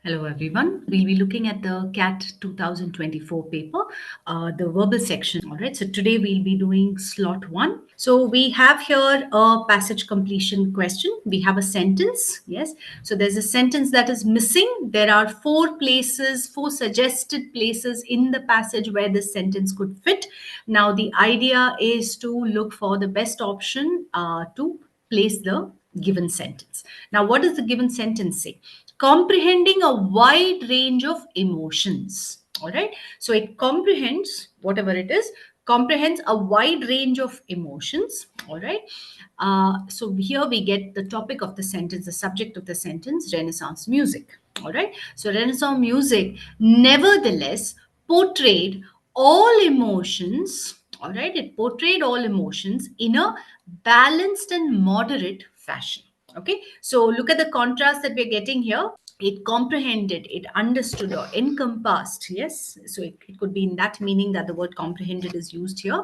Hello, everyone. We'll be looking at the CAT 2024 paper, the verbal section. All right. So today we'll be doing slot one. So we have here a passage completion question. We have a sentence. Yes. So there's a sentence that is missing. There are four suggested places in the passage where this sentence could fit. Now, the idea is to look for the best option to place the given sentence. Now, what does the given sentence say? Comprehending a wide range of emotions. All right. So it comprehends whatever it is, comprehends a wide range of emotions. All right. So here we get the topic of the sentence, the subject of the sentence, Renaissance music. All right. So Renaissance music, nevertheless, portrayed all emotions. All right. It portrayed all emotions in a balanced and moderate fashion. Okay, so look at the contrast that we're getting here. It comprehended, it understood or encompassed. Yes, so it could be in that meaning that the word comprehended is used here.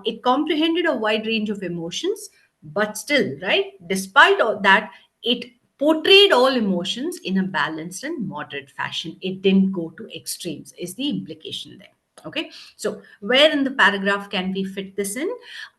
It comprehended a wide range of emotions, but still, right, despite all that, it portrayed all emotions in a balanced and moderate fashion. It didn't go to extremes, is the implication there. Okay, so where in the paragraph can we fit this in?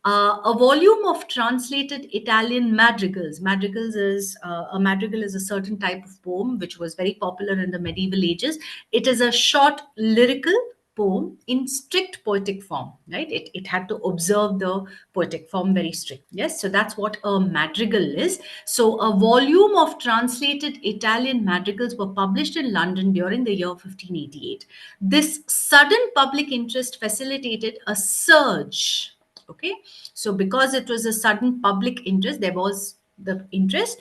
A volume of translated Italian madrigals. A madrigal is a certain type of poem which was very popular in the medieval ages. It is a short lyrical poem in strict poetic form, right? It had to observe the poetic form very strict. Yes, so that's what a madrigal is. So a volume of translated Italian madrigals were published in London during the year 1588. This sudden public interest facilitated a surge. Okay, so because it was a sudden public interest, there was the interest.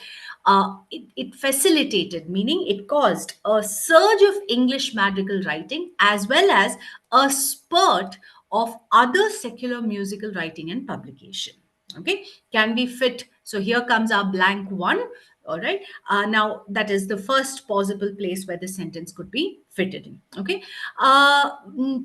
It facilitated, meaning it caused a surge of English madrigal writing as well as a spurt of other secular musical writing and publication. Okay, can we fit? So here comes our blank one. All right, now that is the first possible place where the sentence could be fitted in. Okay,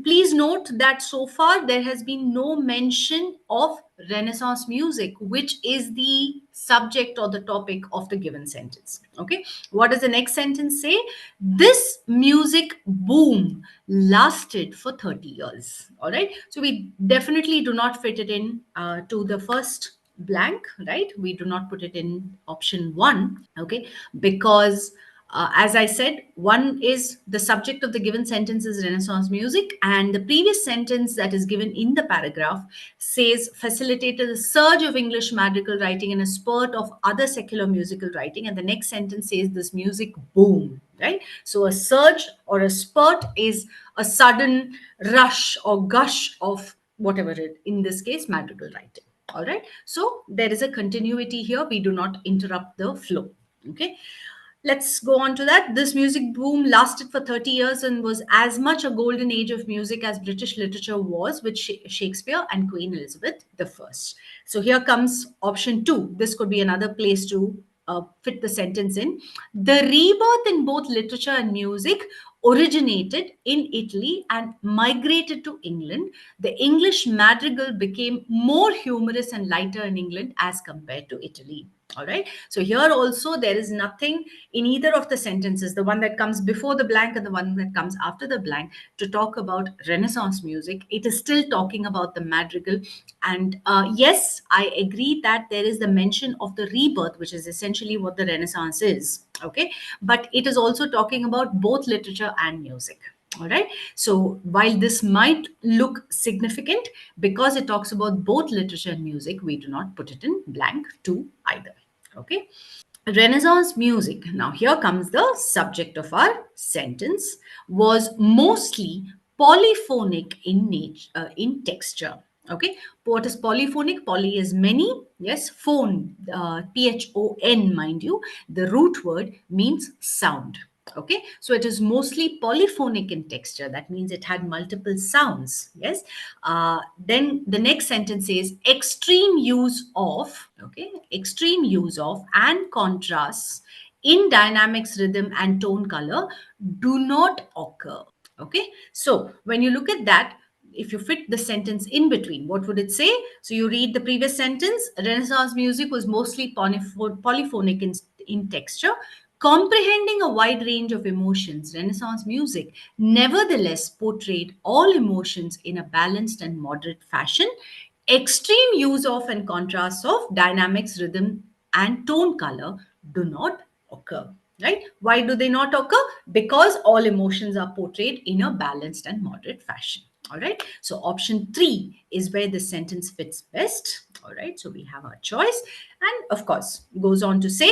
please note that so far there has been no mention of Renaissance music, which is the subject or the topic of the given sentence. Okay, what does the next sentence say? This music boom lasted for 30 years. All right, so we definitely do not fit it in to the first blank, right? We do not put it in option one. Okay, because as I said, one is the subject of the given sentence is Renaissance music, and the previous sentence that is given in the paragraph says facilitated a surge of English madrigal writing and a spurt of other secular musical writing, and the next sentence says this music boom, right? So a surge or a spurt is a sudden rush or gush of whatever it, in this case, madrigal writing. All right, so there is a continuity here. We do not interrupt the flow. Okay, let's go on to that. This music boom lasted for 30 years and was as much a golden age of music as British literature was with Shakespeare and Queen Elizabeth I. So here comes option two. This could be another place to fit the sentence in. The rebirth in both literature and music originated in Italy and migrated to England. The English madrigal became more humorous and lighter in England as compared to Italy. All right. So here also there is nothing in either of the sentences, the one that comes before the blank and the one that comes after the blank, to talk about Renaissance music. It is still talking about the madrigal. And yes, I agree that there is the mention of the rebirth, which is essentially what the Renaissance is. Okay. But it is also talking about both literature and music. All right. So while this might look significant because it talks about both literature and music, we do not put it in blank to either. Okay. Renaissance music, now here comes the subject of our sentence, was mostly polyphonic in nature, in texture. Okay, what is polyphonic? Poly is many. Yes, phone, phon, mind you. The root word means sound. Okay, so it is mostly polyphonic in texture. That means it had multiple sounds. Yes. Then the next sentence says extreme use of, okay, extreme use of and contrasts in dynamics, rhythm, and tone color do not occur. Okay, so when you look at that, if you fit the sentence in between, what would it say? So you read the previous sentence: Renaissance music was mostly polyphonic in texture. Comprehending a wide range of emotions, Renaissance music nevertheless portrayed all emotions in a balanced and moderate fashion. Extreme use of and contrast of dynamics, rhythm, and tone color do not occur. Right? Why do they not occur? Because all emotions are portrayed in a balanced and moderate fashion. All right. So option 3 is where the sentence fits best. All right. So we have our choice. And of course, goes on to say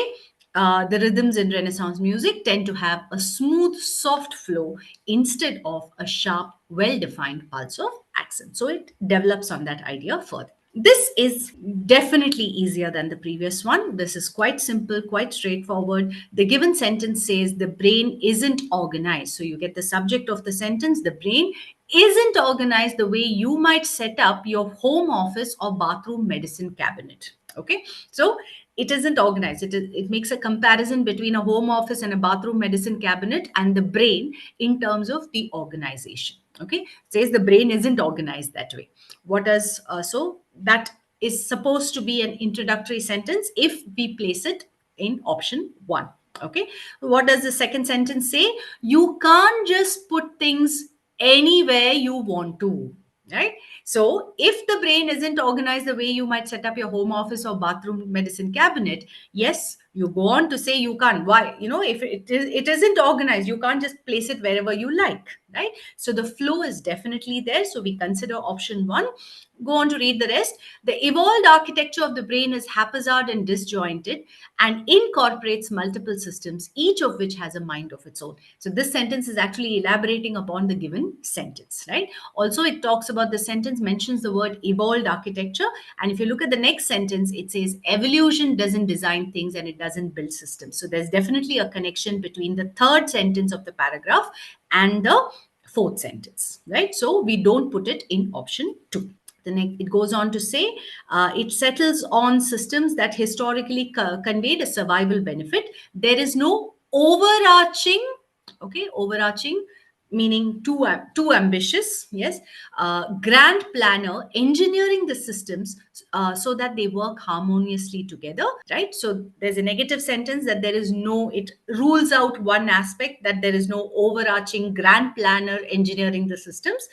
the rhythms in Renaissance music tend to have a smooth, soft flow instead of a sharp, well defined pulse of accent. So it develops on that idea further. This is definitely easier than the previous one. This is quite simple, quite straightforward. The given sentence says the brain isn't organized. So you get the subject of the sentence, the brain isn't organized the way you might set up your home office or bathroom medicine cabinet. Okay, so it isn't organized. It makes a comparison between a home office and a bathroom medicine cabinet and the brain in terms of the organization. Okay, it says the brain isn't organized that way. What does so that is supposed to be an introductory sentence if we place it in option 1. Okay, what does the second sentence say? You can't just put things anywhere you want to, right? So if the brain isn't organized the way you might set up your home office or bathroom medicine cabinet, yes, you go on to say you can't. Why? If it isn't organized, you can't just place it wherever you like, right? So the flow is definitely there. So we consider option 1. Go on to read the rest. The evolved architecture of the brain is haphazard and disjointed and incorporates multiple systems, each of which has a mind of its own. So this sentence is actually elaborating upon the given sentence, right? Also, it talks about the sentence, mentions the word evolved architecture. And if you look at the next sentence, it says evolution doesn't design things and it doesn't build systems. So there's definitely a connection between the third sentence of the paragraph and the fourth sentence, right? So we don't put it in option 2. It goes on to say it settles on systems that historically conveyed a survival benefit. There is no overarching, okay, overarching meaning too ambitious, yes, grand planner engineering the systems so that they work harmoniously together, right? So there's a negative sentence that there is no, it rules out one aspect, that there is no overarching grand planner engineering the systems.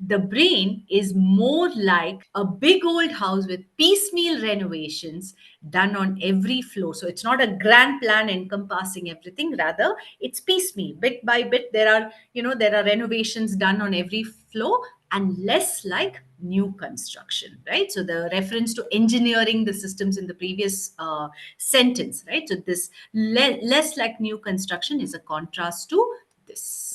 The brain is more like a big old house with piecemeal renovations done on every floor. So it's not a grand plan encompassing everything, rather it's piecemeal, bit by bit. There are renovations done on every floor, and less like new construction, right? So the reference to engineering the systems in the previous sentence, right? So this less like new construction is a contrast to this.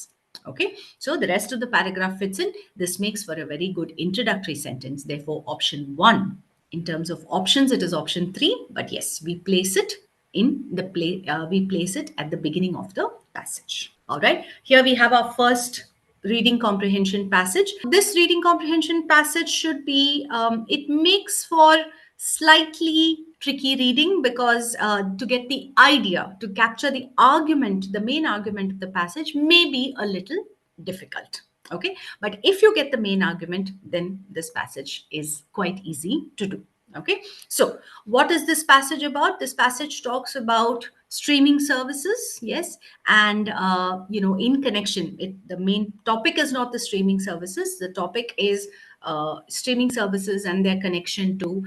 Okay, so the rest of the paragraph fits in. This makes for a very good introductory sentence. Therefore, option 1. In terms of options, it is option 3. But yes, we place it we place it at the beginning of the passage. All right. Here we have our first reading comprehension passage. This reading comprehension passage should be. It makes for slightly tricky reading because to get the idea, to capture the argument, the main argument of the passage may be a little difficult. Okay, but if you get the main argument, then this passage is quite easy to do. Okay, so what is this passage about? This passage talks about streaming services, yes, and in connection, the main topic is not the streaming services. The topic is streaming services and their connection to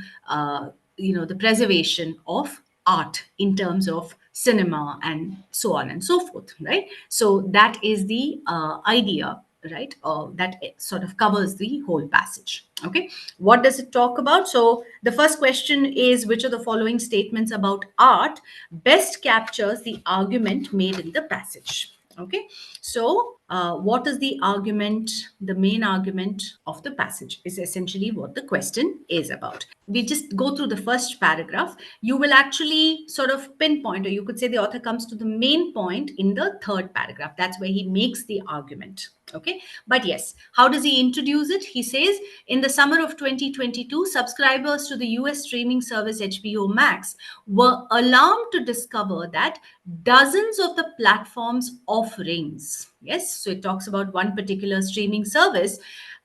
the preservation of art in terms of cinema and so on and so forth, right? So that is the idea, right? That sort of covers the whole passage. Okay, what does it talk about? So the first question is, which of the following statements about art best captures the argument made in the passage? Okay, so what is the argument? The main argument of the passage is essentially what the question is about. We just go through the first paragraph. You will actually sort of pinpoint, or you could say the author comes to the main point in the third paragraph. That's where he makes the argument. Okay, but yes, how does he introduce it? He says, in the summer of 2022, subscribers to the US streaming service HBO Max were alarmed to discover that dozens of the platform's offerings, yes, so it talks about one particular streaming service,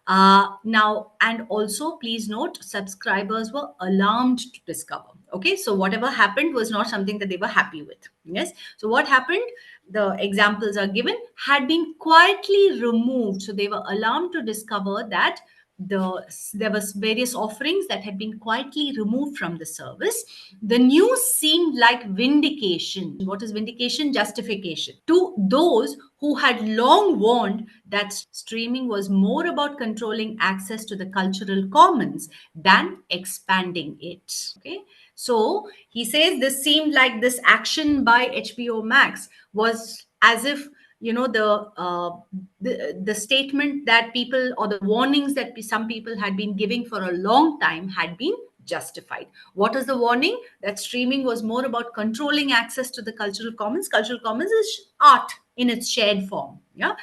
Now, and also please note, subscribers were alarmed to discover. Okay, so whatever happened was not something that they were happy with. Yes, so what happened? The examples are given, had been quietly removed. So they were alarmed to discover that there was various offerings that had been quietly removed from the service. The news seemed like vindication. What is vindication? Justification to those who had long warned that streaming was more about controlling access to the cultural commons than expanding it. Okay, so he says this seemed like this action by HBO Max was as if, you know, the statement that people, or the warnings that some people had been giving for a long time, had been justified. What is the warning? That streaming was more about controlling access to the cultural commons. Cultural commons is art in its shared form, yeah,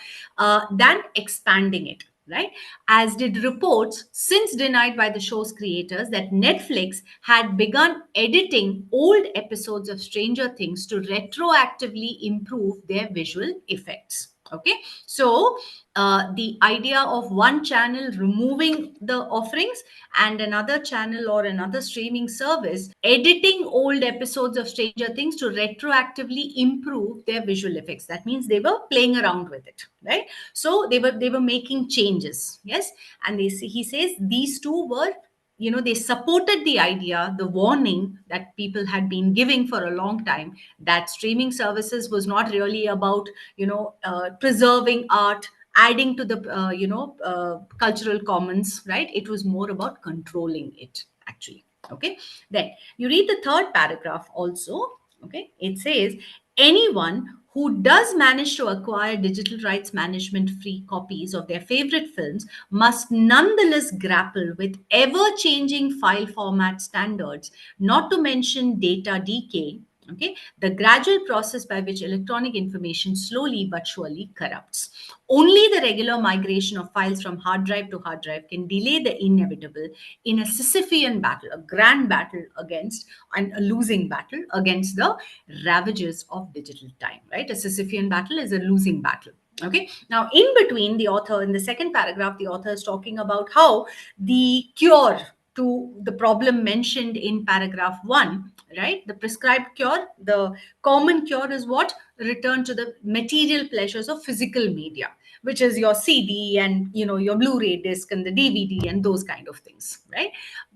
than expanding it, right? As did reports since denied by the show's creators that Netflix had begun editing old episodes of Stranger Things to retroactively improve their visual effects. Okay, so the idea of one channel removing the offerings and another channel or another streaming service editing old episodes of Stranger Things to retroactively improve their visual effects. That means they were playing around with it, right? So they were making changes, yes. And he says these two were, you know, they supported the idea, the warning that people had been giving for a long time, that streaming services was not really about, you know, preserving art, adding to the cultural commons, right? It was more about controlling it, actually. Okay, then you read the third paragraph also. Okay, it says anyone who does manage to acquire digital rights management free copies of their favorite films must nonetheless grapple with ever changing file format standards, not to mention data decay. Okay, the gradual process by which electronic information slowly but surely corrupts. Only the regular migration of files from hard drive to hard drive can delay the inevitable in a Sisyphean battle, a grand battle against, and a losing battle against the ravages of digital time, right? A Sisyphean battle is a losing battle. Okay, now in between, the author, in the second paragraph, the author is talking about how the cure to the problem mentioned in paragraph 1, right, the prescribed cure, the common cure is what? Return to the material pleasures of physical media, which is your CD and, you know, your Blu-ray disc and the DVD and those kind of things, right?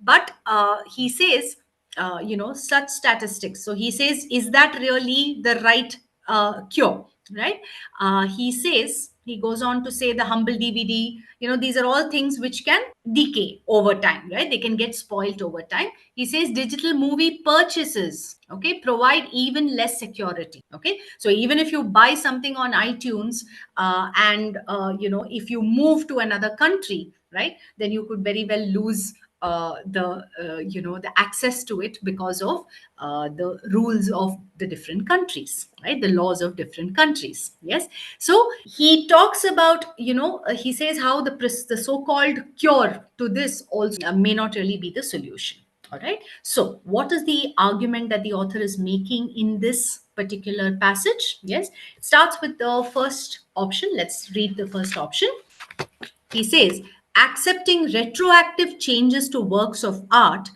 But he says, such statistics. So he says, is that really the right cure, right? He goes on to say the humble DVD, you know, these are all things which can decay over time, right? They can get spoiled over time. He says digital movie purchases, okay, provide even less security. Okay, so even if you buy something on iTunes, and if you move to another country, right, then you could very well lose the access to it because of the rules of the different countries, right, the laws of different countries. Yes, so he talks about, he says how the so-called cure to this also may not really be the solution. All right, so what is the argument that the author is making in this particular passage? Yes, it starts with the first option. Let's read the first option. He says, accepting retroactive changes to works of art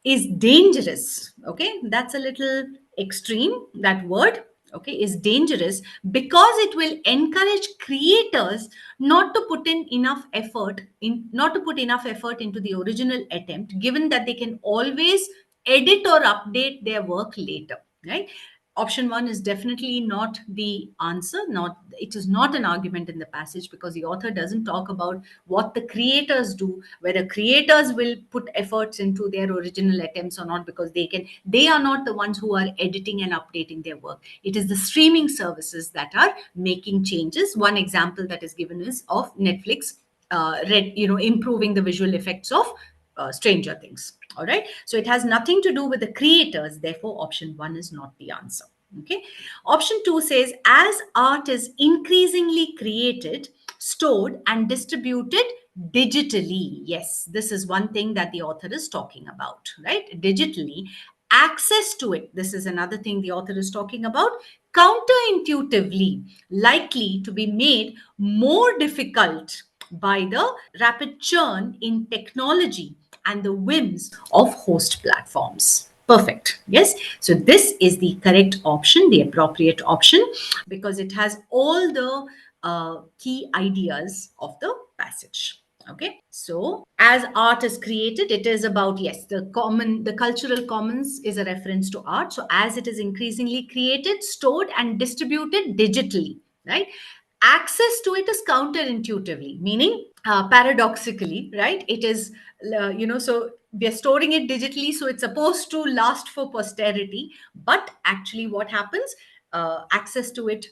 is dangerous. Okay, that's a little extreme, that word. Okay, is dangerous because it will encourage creators not to put enough effort into the original attempt, given that they can always edit or update their work later, right? Option 1 is definitely not the answer. Not It is not an argument in the passage, because the author doesn't talk about what the creators do, whether creators will put efforts into their original attempts or not, because they are not the ones who are editing and updating their work. It is the streaming services that are making changes. One example that is given is of Netflix, improving the visual effects of Stranger Things. All right. So it has nothing to do with the creators. Therefore, option 1 is not the answer. Okay. Option 2 says, as art is increasingly created, stored, and distributed digitally. Yes, this is one thing that the author is talking about, right? Digitally, access to it. This is another thing the author is talking about. Counterintuitively, likely to be made more difficult by the rapid churn in technology and the whims of host platforms. Perfect. Yes. So this is the correct option, the appropriate option, because it has all the key ideas of the passage. Okay. So as art is created, it is about, yes, the cultural commons is a reference to art. So as it is increasingly created, stored, and distributed digitally, right? Access to it is counterintuitively, meaning paradoxically, right? It is, so we are storing it digitally, so it's supposed to last for posterity. But actually, what happens? Access to it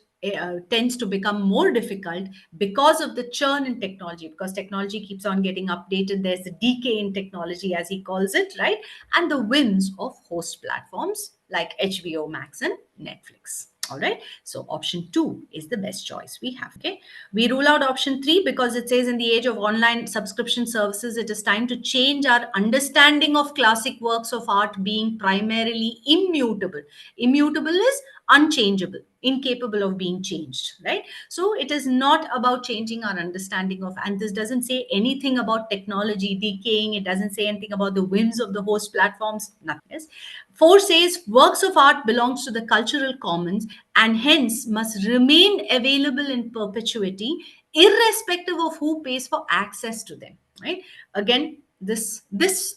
tends to become more difficult because of the churn in technology, because technology keeps on getting updated. There's a decay in technology, as he calls it, right? And the whims of host platforms like HBO Max and Netflix. All right. So option 2 is the best choice we have. Okay. We rule out option 3 because it says in the age of online subscription services, it is time to change our understanding of classic works of art being primarily immutable. Immutable is unchangeable, incapable of being changed, right? So it is not about changing our understanding of, and this doesn't say anything about technology decaying. It doesn't say anything about the whims of the host platforms. Nothing. Yes. 4 says works of art belongs to the cultural commons and hence must remain available in perpetuity, irrespective of who pays for access to them. Right? Again, this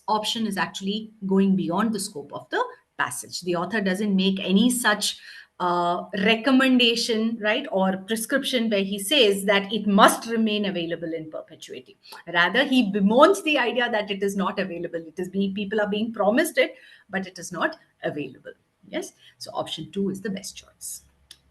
option is actually going beyond the scope of the passage. The author doesn't make any such recommendation, right, or prescription where he says that it must remain available in perpetuity. Rather, he bemoans the idea that it is not available. It is being, people are being promised it, but it is not available. Yes. So option 2 is the best choice.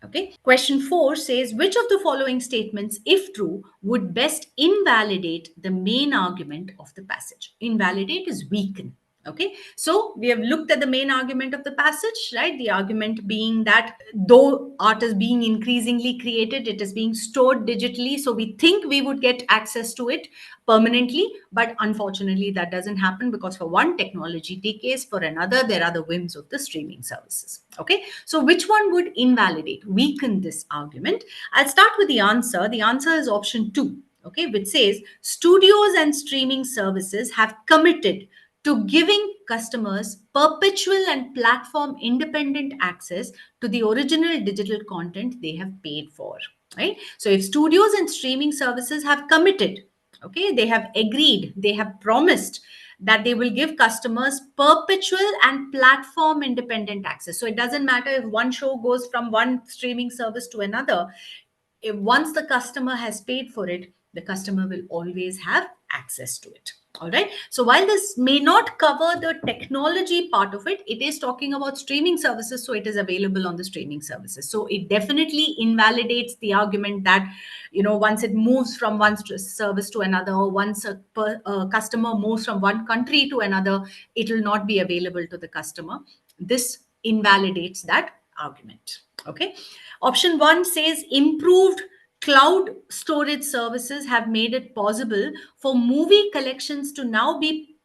Okay. Question 4 says, which of the following statements, if true, would best invalidate the main argument of the passage? Invalidate is weaken. Okay. So we have looked at the main argument of the passage, right? The argument being that though art is being increasingly created, it is being stored digitally. So we think we would get access to it permanently, but unfortunately that doesn't happen because for one, technology decays, for another, there are the whims of the streaming services. Okay. So which one would invalidate, weaken this argument? I'll start with the answer. The answer is option 2. Okay, which says studios and streaming services have committed to giving customers perpetual and platform independent access to the original digital content they have paid for. Right? So, if studios and streaming services have committed, okay, they have agreed, they have promised that they will give customers perpetual and platform independent access. So, it doesn't matter if one show goes from one streaming service to another, if once the customer has paid for it, the customer will always have access to it. All right. So while this may not cover the technology part of it, it is talking about streaming services. So it is available on the streaming services. So it definitely invalidates the argument that, once it moves from one service to another, or once a customer moves from one country to another, it will not be available to the customer. This invalidates that argument. Okay. Option 1 says improved cloud storage services have made it possible for movie collections to now be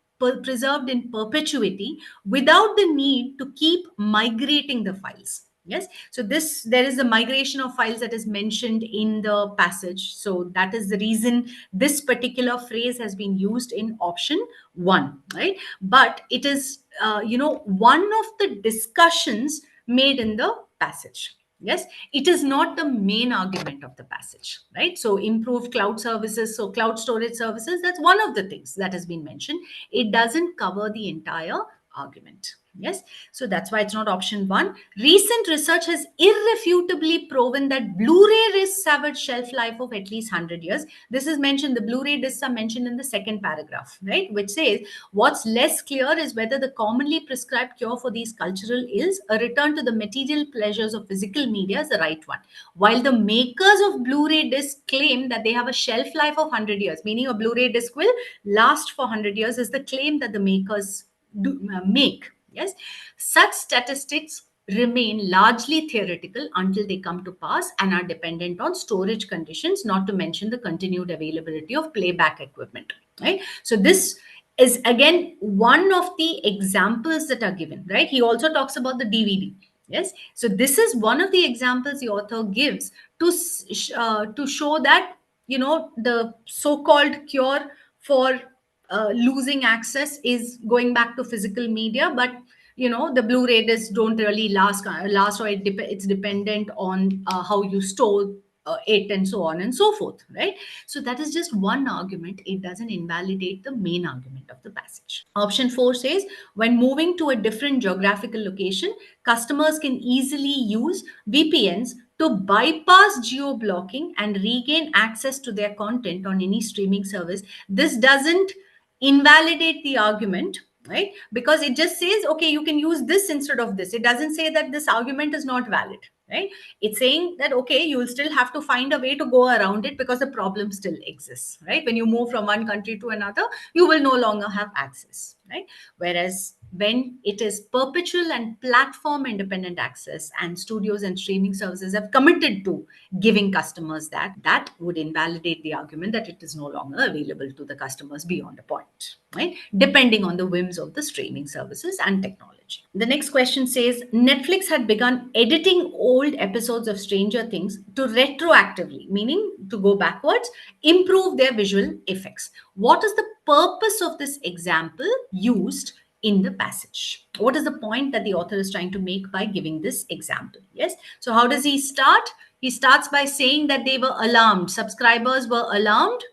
preserved in perpetuity without the need to keep migrating the files. Yes. So there is a migration of files that is mentioned in the passage. So that is the reason this particular phrase has been used in option 1, right? But it is, one of the discussions made in the passage. Yes, it is not the main argument of the passage, right? So improved cloud services, so cloud storage services, that's one of the things that has been mentioned. It doesn't cover the entire argument. Yes, so that's why it's not option 1. Recent research has irrefutably proven that Blu-ray discs have a shelf life of at least 100 years. This is mentioned, the Blu-ray discs are mentioned in the second paragraph, right? Which says, what's less clear is whether the commonly prescribed cure for these cultural ills, a return to the material pleasures of physical media, is the right one. While the makers of Blu-ray discs claim that they have a shelf life of 100 years, meaning a Blu-ray disc will last for 100 years, is the claim that the makers make. Yes, such statistics remain largely theoretical until they come to pass and are dependent on storage conditions, not to mention the continued availability of playback equipment. Right. So this is again one of the examples that are given. Right. He also talks about the DVD. Yes. So this is one of the examples the author gives to show that the so-called cure for losing access is going back to physical media, but the Blu-ray discs don't really last, or it's dependent on how you store it, and so on and so forth, right? So that is just one argument. It doesn't invalidate the main argument of the passage. Option 4 says, when moving to a different geographical location, customers can easily use VPNs to bypass geo blocking and regain access to their content on any streaming service. This doesn't invalidate the argument, right? Because it just says, okay, you can use this instead of this. It doesn't say that this argument is not valid, right? It's saying that, okay, you will still have to find a way to go around it because the problem still exists, right? When you move from one country to another, you will no longer have access, right? Whereas when it is perpetual and platform independent access, and studios and streaming services have committed to giving customers that would invalidate the argument that it is no longer available to the customers beyond a point, right? Depending on the whims of the streaming services and technology. The next question says, Netflix had begun editing old episodes of Stranger Things to retroactively, meaning to go backwards, improve their visual effects. What is the purpose of this example used in the passage? What is the point that the author is trying to make by giving this example? Yes. So how does he start? He starts by saying that they were alarmed. Subscribers were alarmed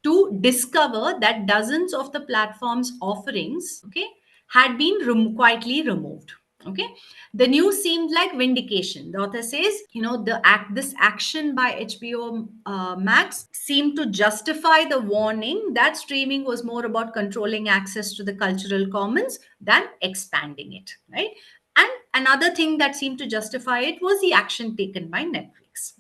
to discover that dozens of the platform's offerings, okay, had been quietly removed. Okay, the news seemed like vindication. The author says, this action by HBO Max seemed to justify the warning that streaming was more about controlling access to the cultural commons than expanding it, right? And another thing that seemed to justify it was the action taken by Netflix.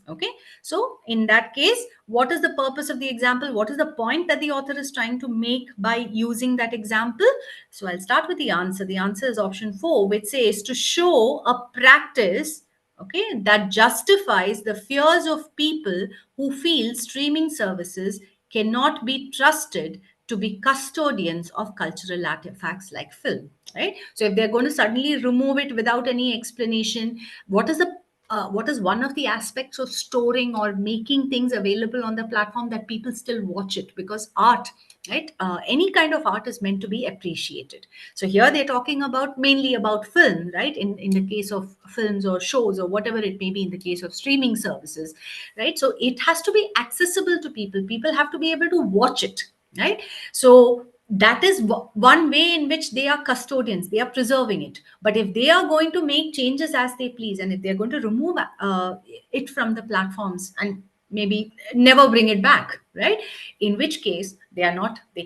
Okay, so in that case, what is the purpose of the example? What is the point that the author is trying to make by using that example? So I'll start with the answer. The answer is option 4, which says to show a practice, okay, that justifies the fears of people who feel streaming services cannot be trusted to be custodians of cultural artifacts like film, right? So if they're going to suddenly remove it without any explanation, what is one of the aspects of storing or making things available on the platform that people still watch it? Because art, right, any kind of art is meant to be appreciated. So here they're talking about mainly about film, right? In the case of films or shows or whatever it may be, in the case of streaming services, right? So it has to be accessible to people have to be able to watch it, right? So that is one way in which they are custodians, they are preserving it. But if they are going to make changes as they please, and if they're going to remove it from the platforms and maybe never bring it back, right, in which case they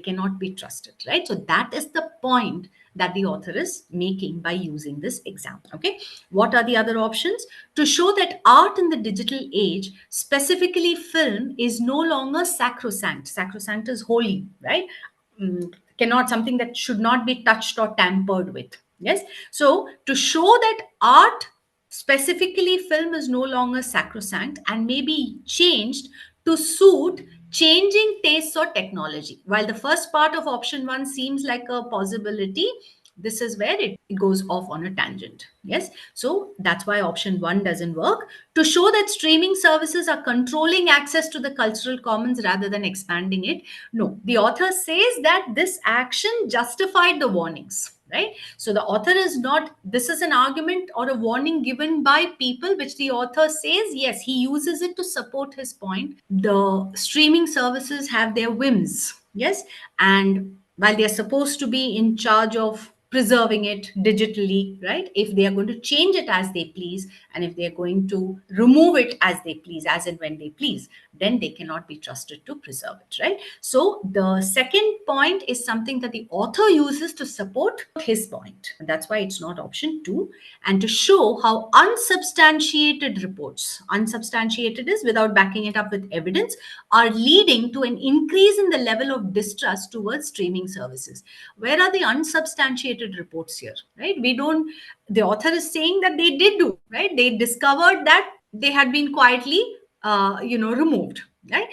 cannot be trusted, right? So that is the point that the author is making by using this example. Okay, what are the other options? To show that art in the digital age, specifically film, is no longer sacrosanct. Sacrosanct is holy, right? Cannot, something that should not be touched or tampered with. Yes. So to show that art, specifically film, is no longer sacrosanct and may be changed to suit changing tastes or technology. While the first part of option 1 seems like a possibility, this is where it goes off on a tangent. Yes. So that's why option 1 doesn't work. To show that streaming services are controlling access to the cultural commons rather than expanding it. No, the author says that this action justified the warnings, right? So the author is not, this is an argument or a warning given by people, which the author says, yes, he uses it to support his point. The streaming services have their whims, yes, and while they're supposed to be in charge of preserving it digitally, right? If they are going to change it as they please, and if they're going to remove it as they please, as and when they please, then they cannot be trusted to preserve it, right? So the second point is something that the author uses to support his point. And that's why it's not option 2. And to show how unsubstantiated reports, unsubstantiated is without backing it up with evidence, are leading to an increase in the level of distrust towards streaming services. Where are the unsubstantiated reports here, right? The author is saying that they did do, right? They discovered that they had been quietly removed, right?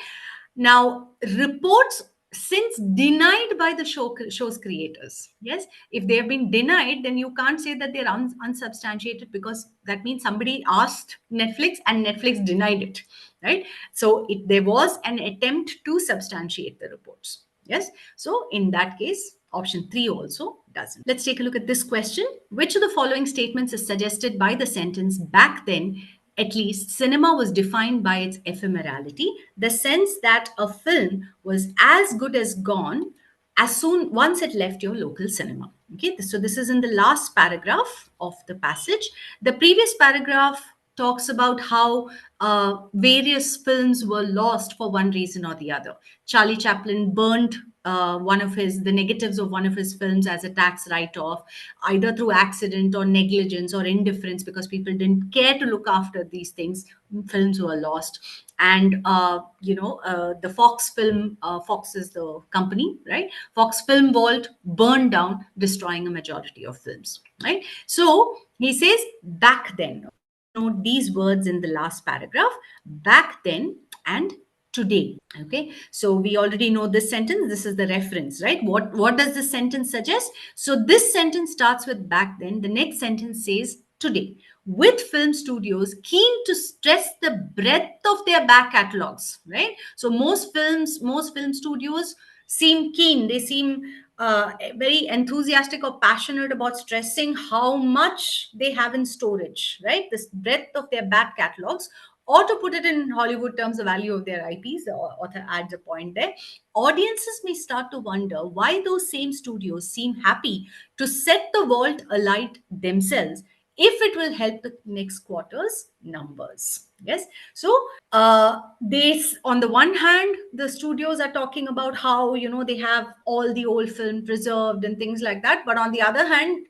Now, reports since denied by the show's creators. Yes, if they have been denied, then you can't say that they're unsubstantiated, because that means somebody asked Netflix and Netflix denied it, right? So there was an attempt to substantiate the reports. Yes, so in that case, option 3 also doesn't. Let's take a look at this question. Which of the following statements is suggested by the sentence, back then at least, cinema was defined by its ephemerality, the sense that a film was as good as gone as soon once it left your local cinema. Okay, so this is in the last paragraph of the passage. The previous paragraph talks about how various films were lost for one reason or the other. Charlie Chaplin burned the negatives of one of his films as a tax write-off, either through accident or negligence or indifference, because people didn't care to look after these things. Films were lost. And the Fox is the company, right? Fox Film Vault burned down, destroying a majority of films, right? So he says, back then, note these words in the last paragraph, back then and today. Okay, so we already know this sentence. This is the reference, right? What does this sentence suggest? So this sentence starts with back then. The next sentence says today, with film studios keen to stress the breadth of their back catalogs, right? So most film studios seem keen, they seem very enthusiastic or passionate about stressing how much they have in storage, right? This breadth of their back catalogs, or to put it in Hollywood terms, the value of their IPs. The author adds a point there. Audiences may start to wonder why those same studios seem happy to set the vault alight themselves if it will help the next quarter's numbers. Yes. So on the one hand, the studios are talking about how, they have all the old film preserved and things like that. But on the other hand,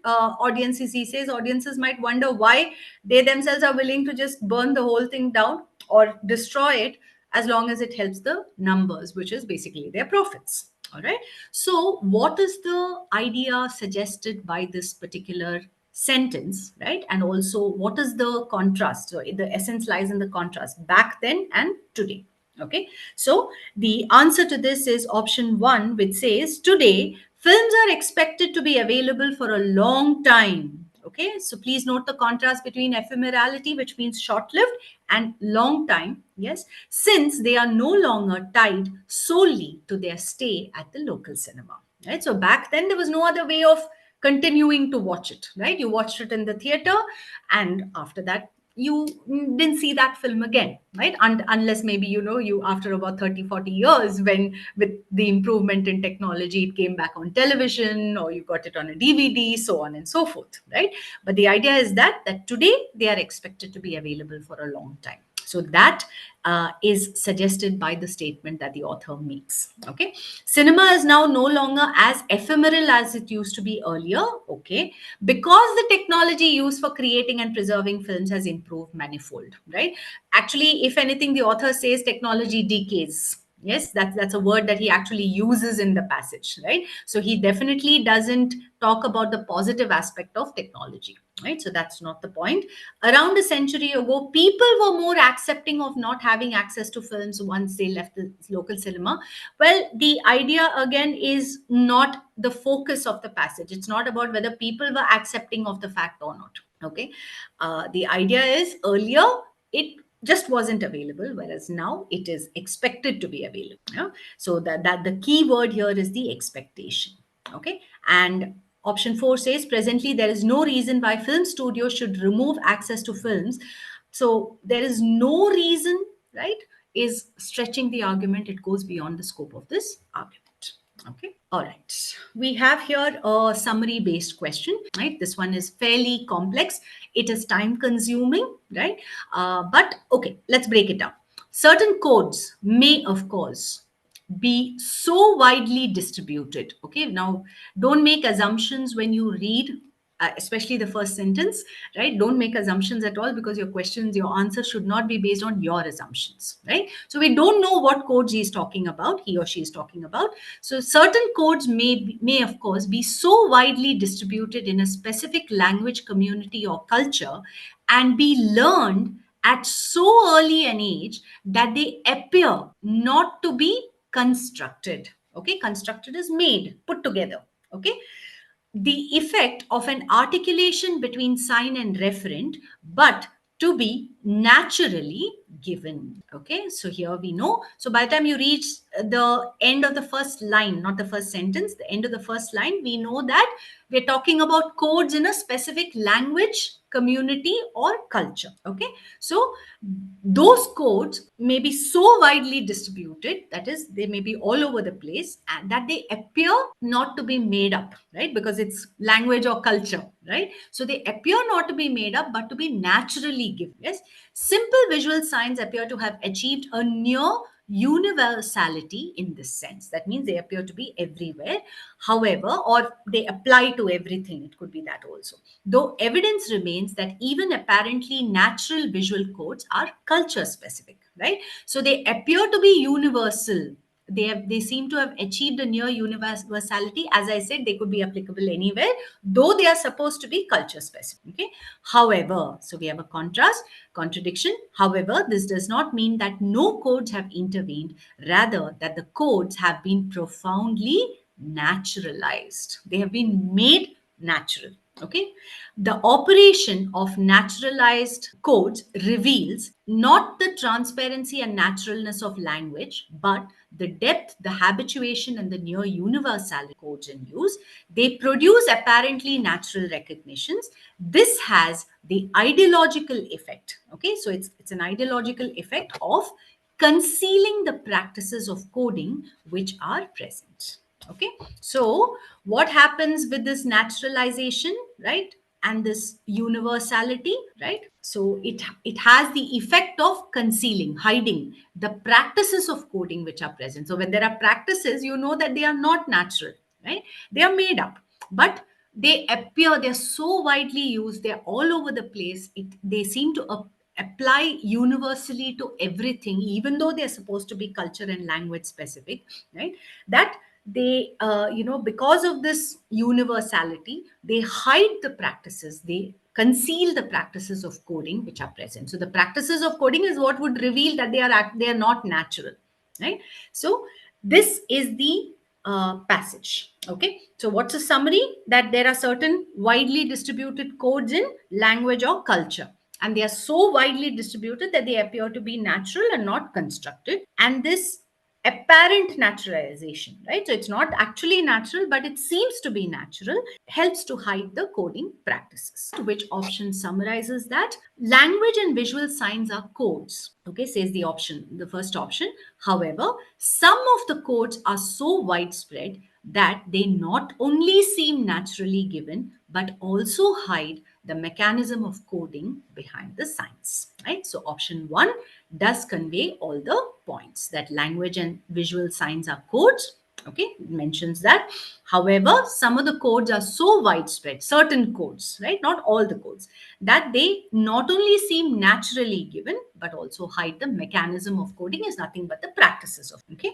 he says audiences might wonder why they themselves are willing to just burn the whole thing down or destroy it, as long as it helps the numbers, which is basically their profits. All right. So what is the idea suggested by this particular sentence, right? And also, what is the contrast? So the essence lies in the contrast, back then and today. Okay, so the answer to this is option 1, which says today films are expected to be available for a long time. Okay, so please note the contrast between ephemerality, which means short-lived, and long time. Yes, since they are no longer tied solely to their stay at the local cinema. Right, so back then there was no other way of continuing to watch it, right? You watched it in the theater, and after that you didn't see that film again, right? Unless maybe, you after about 30-40 years, when with the improvement in technology, it came back on television, or you got it on a DVD, so on and so forth, right? But the idea is that today they are expected to be available for a long time. So that is suggested by the statement that the author makes. Okay, cinema is now no longer as ephemeral as it used to be earlier. Okay, because the technology used for creating and preserving films has improved manifold. Right? Actually, if anything, the author says technology decays. Yes, that's a word that he actually uses in the passage, right? So he definitely doesn't talk about the positive aspect of technology, right? So that's not the point. Around a century ago, people were more accepting of not having access to films once they left the local cinema. Well, the idea again is not the focus of the passage. It's not about whether people were accepting of the fact or not. Okay, the idea is earlier it just wasn't available, whereas now it is expected to be available. Yeah? So that the key word here is the expectation. Okay, and option 4 says presently there is no reason why film studios should remove access to films. So there is no reason, right? Is stretching the argument. It goes beyond the scope of this argument. Okay. All right. We have here a summary based question, right? This one is fairly complex. It is time consuming, right? But okay, let's break it down. Certain codes may, of course, be so widely distributed. Okay. Now, don't make assumptions when you read, especially the first sentence, right? Don't make assumptions at all, because your answer should not be based on your assumptions, right? So we don't know what codes he or she is talking about. So certain codes may of course be so widely distributed in a specific language, community, or culture, and be learned at so early an age that they appear not to be constructed. Okay, constructed is made, put together. Okay, the effect of an articulation between sign and referent, but to be naturally given. Okay, so here we know. So by the time you reach the end of the first line, not the first sentence, the end of the first line, we know that we're talking about codes in a specific language, community, or culture. Okay, so those codes may be so widely distributed, that is, they may be all over the place, and that they appear not to be made up, right? Because it's language or culture, right? So they appear not to be made up, but to be naturally given. Yes, simple visual signs appear to have achieved a near universality in this sense. That means they appear to be everywhere. However, or they apply to everything. It could be that also. Though evidence remains that even apparently natural visual codes are culture specific, right? So they appear to be universal. They seem to have achieved a near universality. As I said, they could be applicable anywhere, though they are supposed to be culture specific. Okay. However, so we have a contradiction. However, this does not mean that no codes have intervened, rather that the codes have been profoundly naturalized. They have been made natural. Okay, the operation of naturalized codes reveals not the transparency and naturalness of language, but the depth, the habituation, and the near universality of codes in use. They produce apparently natural recognitions. This has the ideological effect. Okay, so it's an ideological effect of concealing the practices of coding which are present. Okay, so what happens with this naturalization, right, and this universality, right? So it has the effect of concealing, hiding the practices of coding which are present. So when there are practices, you know that they are not natural, right? They are made up, but they appear, they're so widely used, they're all over the place. They seem to apply universally to everything, even though they're supposed to be culture and language specific, right? That they, because of this universality, they hide the practices, they conceal the practices of coding which are present. So the practices of coding is what would reveal that they are not natural, right? So this is the passage. Okay, so what's a summary? That there are certain widely distributed codes in language or culture, and they are so widely distributed that they appear to be natural and not constructed. And this apparent naturalization, right? So it's not actually natural, but it seems to be natural, helps to hide the coding practices. Which option summarizes that? Language and visual signs are codes. Okay, says the first option. However, some of the codes are so widespread that they not only seem naturally given, but also hide the mechanism of coding behind the signs, right? So option one does convey all the points, that language and visual signs are codes. Okay, it mentions that. However, some of the codes are so widespread, certain codes, right, not all the codes, that they not only seem naturally given, but also hide the mechanism of coding is nothing but the practices of. Okay,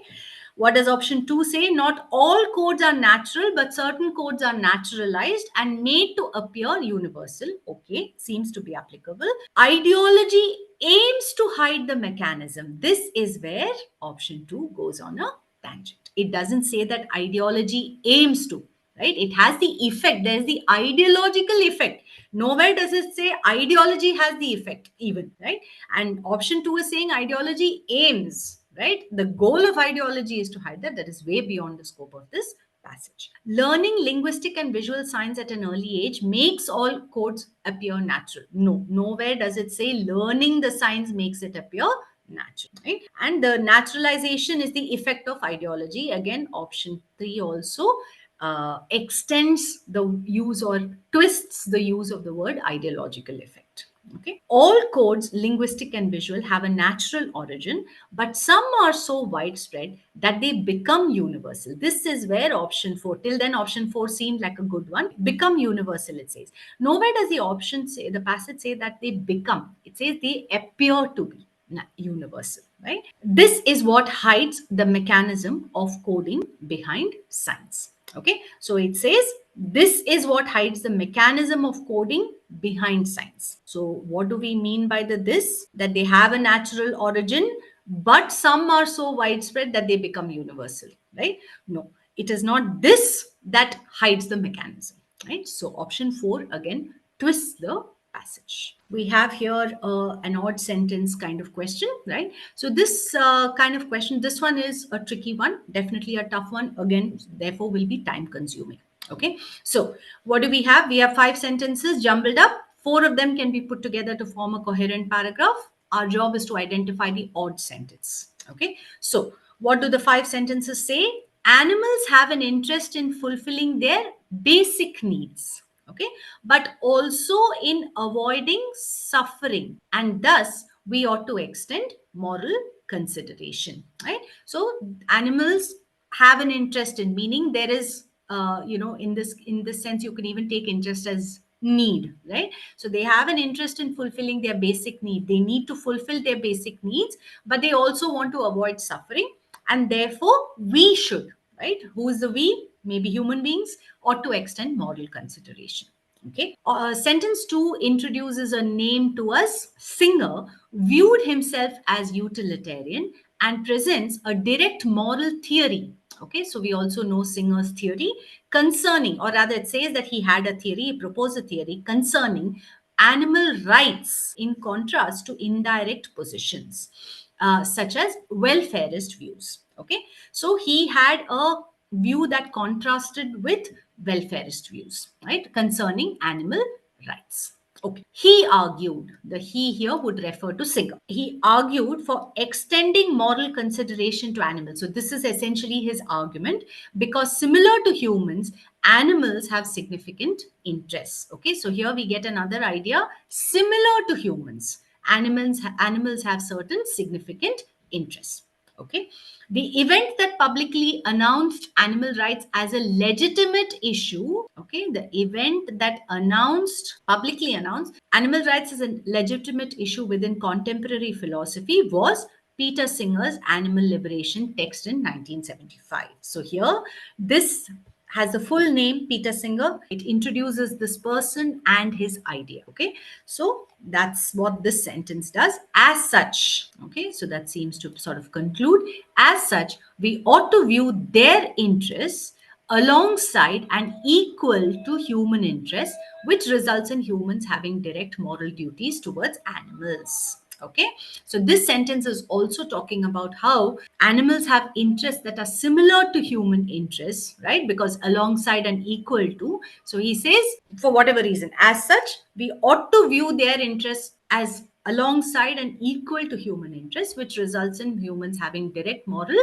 what does option 2 say? Not all codes are natural, but certain codes are naturalized and made to appear universal. Okay, seems to be applicable. Ideology aims to hide the mechanism. This is where option 2 goes on a tangent. It doesn't say that ideology aims to, right? It has the effect. There's the ideological effect. Nowhere does it say ideology has the effect, even, right? And option 2 is saying ideology aims, right? The goal of ideology is to hide that. That is way beyond the scope of this passage. Learning linguistic and visual signs at an early age makes all codes appear natural. No, nowhere does it say learning the signs makes it appear natural, right? And the naturalization is the effect of ideology. Again, option 3 also extends the use or twists the use of the word ideological effect. Okay. All codes, linguistic and visual, have a natural origin, but some are so widespread that they become universal. This is where option 4, till then, option 4 seemed like a good one. Become universal, it says. Nowhere does the option say, the passage say that they become. It says they appear to be universal, right? This is what hides the mechanism of coding behind signs. Okay, so it says this is what hides the mechanism of coding behind signs. So what do we mean by the this? That they have a natural origin, but some are so widespread that they become universal, right? No, it is not this that hides the mechanism, right? So option 4 again twists the passage. We have here an odd sentence kind of question, right? So this kind of question, this one is a tricky one, definitely a tough one, again, therefore will be time consuming. Okay, so what do we have? We have 5 sentences jumbled up. 4 of them can be put together to form a coherent paragraph. Our job is to identify the odd sentence. Okay, so what do the 5 sentences say? Animals have an interest in fulfilling their basic needs. Okay, but also in avoiding suffering, and thus we ought to extend moral consideration, right? So animals have an interest in, meaning there is in this sense you can even take interest as need, right? So they have an interest in fulfilling their basic need. They need to fulfill their basic needs, but they also want to avoid suffering, and therefore we should, right, who is the we? Maybe human beings ought to extend moral consideration. Okay. Sentence 2 introduces a name to us. Singer viewed himself as utilitarian and presents a direct moral theory. Okay, so we also know Singer's theory concerning, or rather, it says that he had a theory, he proposed a theory concerning animal rights in contrast to indirect positions, such as welfarist views. Okay, so he had a view that contrasted with welfarist views, right, concerning animal rights. Okay. He argued, the he here would refer to Singer. He argued for extending moral consideration to animals. So, this is essentially his argument, because similar to humans, animals have significant interests. Okay, so here we get another idea. Similar to humans, animals have certain significant interests. Okay, the event that publicly announced animal rights as a legitimate issue. Okay, the event that publicly announced animal rights as a legitimate issue within contemporary philosophy was Peter Singer's Animal Liberation text in 1975. So here, this has the full name Peter Singer. It introduces this person and his idea. Okay, so that's what this sentence does. As such, okay, so that seems to sort of conclude. As such, we ought to view their interests alongside and equal to human interests, which results in humans having direct moral duties towards animals. Okay, so this sentence is also talking about how animals have interests that are similar to human interests, right? Because alongside and equal to. So he says, for whatever reason, as such, we ought to view their interests as alongside and equal to human interests, which results in humans having direct moral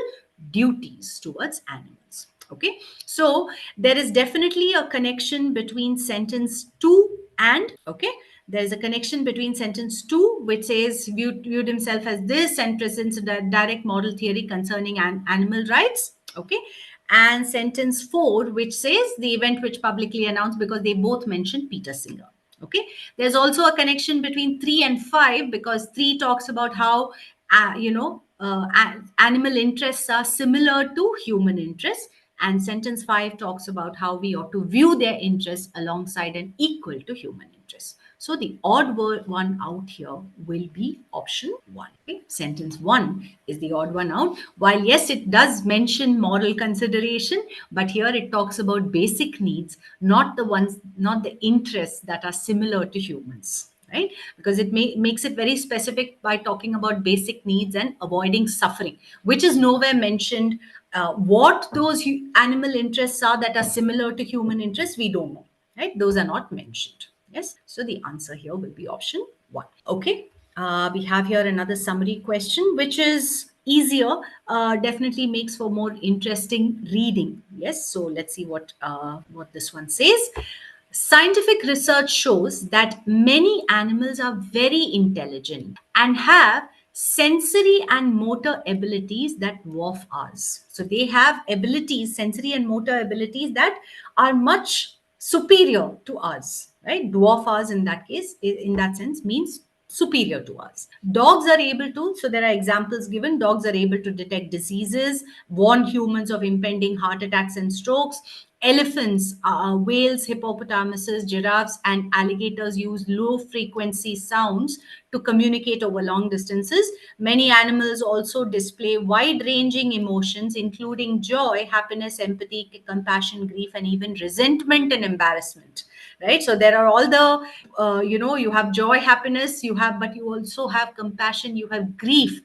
duties towards animals. Okay, so there is definitely a connection between sentence 2 and, okay, there is a connection between sentence 2, which says viewed himself as this and presents a direct moral theory concerning animal rights. Okay, and sentence 4, which says the event which publicly announced, because they both mention Peter Singer. Okay, there's also a connection between 3 and 5, because 3 talks about how animal interests are similar to human interests, and sentence 5 talks about how we ought to view their interests alongside and equal to human interests. So the odd one out here will be option 1. Okay? Sentence 1 is the odd one out. While yes, it does mention moral consideration, but here it talks about basic needs, not the interests that are similar to humans. Right? Because it makes it very specific by talking about basic needs and avoiding suffering, which is nowhere mentioned. What those animal interests are that are similar to human interests, we don't know. Right? Those are not mentioned. Yes. So the answer here will be option 1. Okay. We have here another summary question, which is easier, definitely makes for more interesting reading. Yes. So let's see what this one says. Scientific research shows that many animals are very intelligent and have sensory and motor abilities that dwarf ours. So they have abilities, sensory and motor abilities that are much superior to us, right? Dwarf us in that case, in that sense, means superior to us. Dogs are able to, so there are examples given, dogs are able to detect diseases, warn humans of impending heart attacks and strokes, Elephants, whales, hippopotamuses, giraffes, and alligators use low frequency sounds to communicate over long distances. Many animals also display wide ranging emotions, including joy, happiness, empathy, compassion, grief, and even resentment and embarrassment. Right? So there are all the, you have joy, happiness, but you also have compassion, you have grief,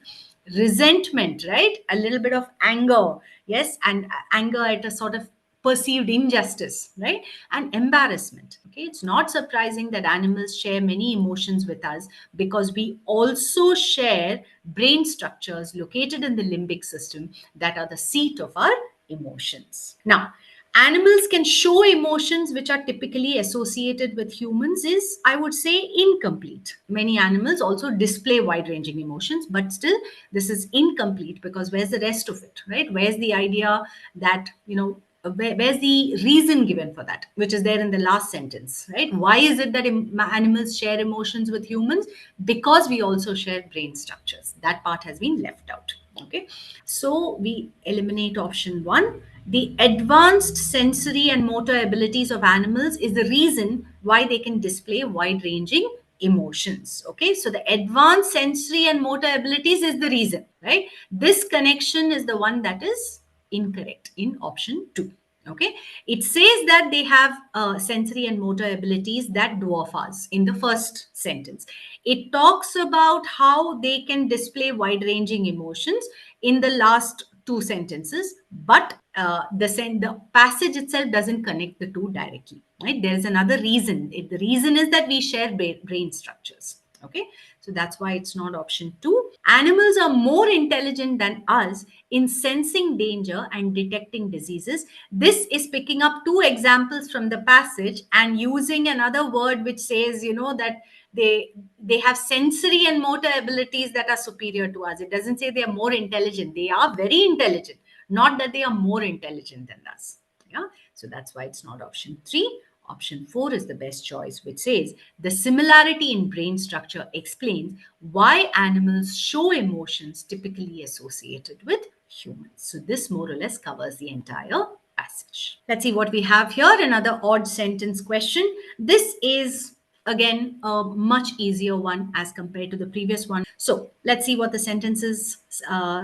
resentment, right? A little bit of anger, yes, and anger at a sort of perceived injustice, right? And embarrassment. Okay, it's not surprising that animals share many emotions with us because we also share brain structures located in the limbic system that are the seat of our emotions. Now, animals can show emotions which are typically associated with humans is, I would say, incomplete. Many animals also display wide ranging emotions, but still this is incomplete because where's the rest of it, right? Where's the idea that, where's the reason given for that, which is there in the last sentence, right? Why is it that animals share emotions with humans? Because we also share brain structures. That part has been left out. Okay, so we eliminate option 1. The advanced sensory and motor abilities of animals is the reason why they can display wide ranging emotions. Okay, so the advanced sensory and motor abilities is the reason, right? This connection is the one that is incorrect in option 2. Okay, it says that they have sensory and motor abilities that dwarf us in the first sentence. It talks about how they can display wide ranging emotions in the last two sentences, but the passage itself doesn't connect the two directly, right? There's another reason. The reason is that we share brain structures. Okay, so that's why it's not option 2. Animals are more intelligent than us in sensing danger and detecting diseases. This is picking up two examples from the passage and using another word which says, that they have sensory and motor abilities that are superior to us. It doesn't say they are more intelligent. They are very intelligent, not that they are more intelligent than us. Yeah, so that's why it's not option 3. Option 4 is the best choice, which says the similarity in brain structure explains why animals show emotions typically associated with humans. So this more or less covers the entire passage. Let's see what we have here. Another odd sentence question. This is again a much easier one as compared to the previous one. So let's see what the sentences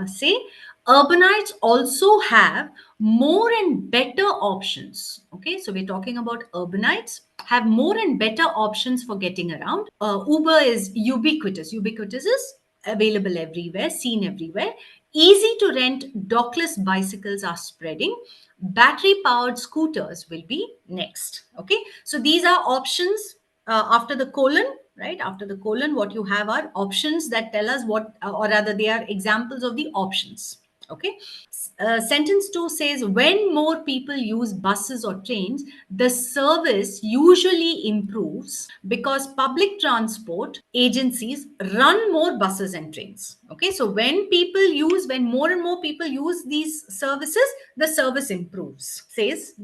say. Urbanites also have more and better options. Okay, so we're talking about urbanites have more and better options for getting around. Uber is ubiquitous. Ubiquitous is available everywhere, seen everywhere. Easy to rent dockless bicycles are spreading. Battery powered scooters will be next. Okay, so these are options after the colon, right? After the colon, what you have are options that tell us what, or rather, they are examples of the options. Okay. Sentence 2 says when more people use buses or trains, the service usually improves because public transport agencies run more buses and trains. Okay, so when more and more people use these services, the service improves, says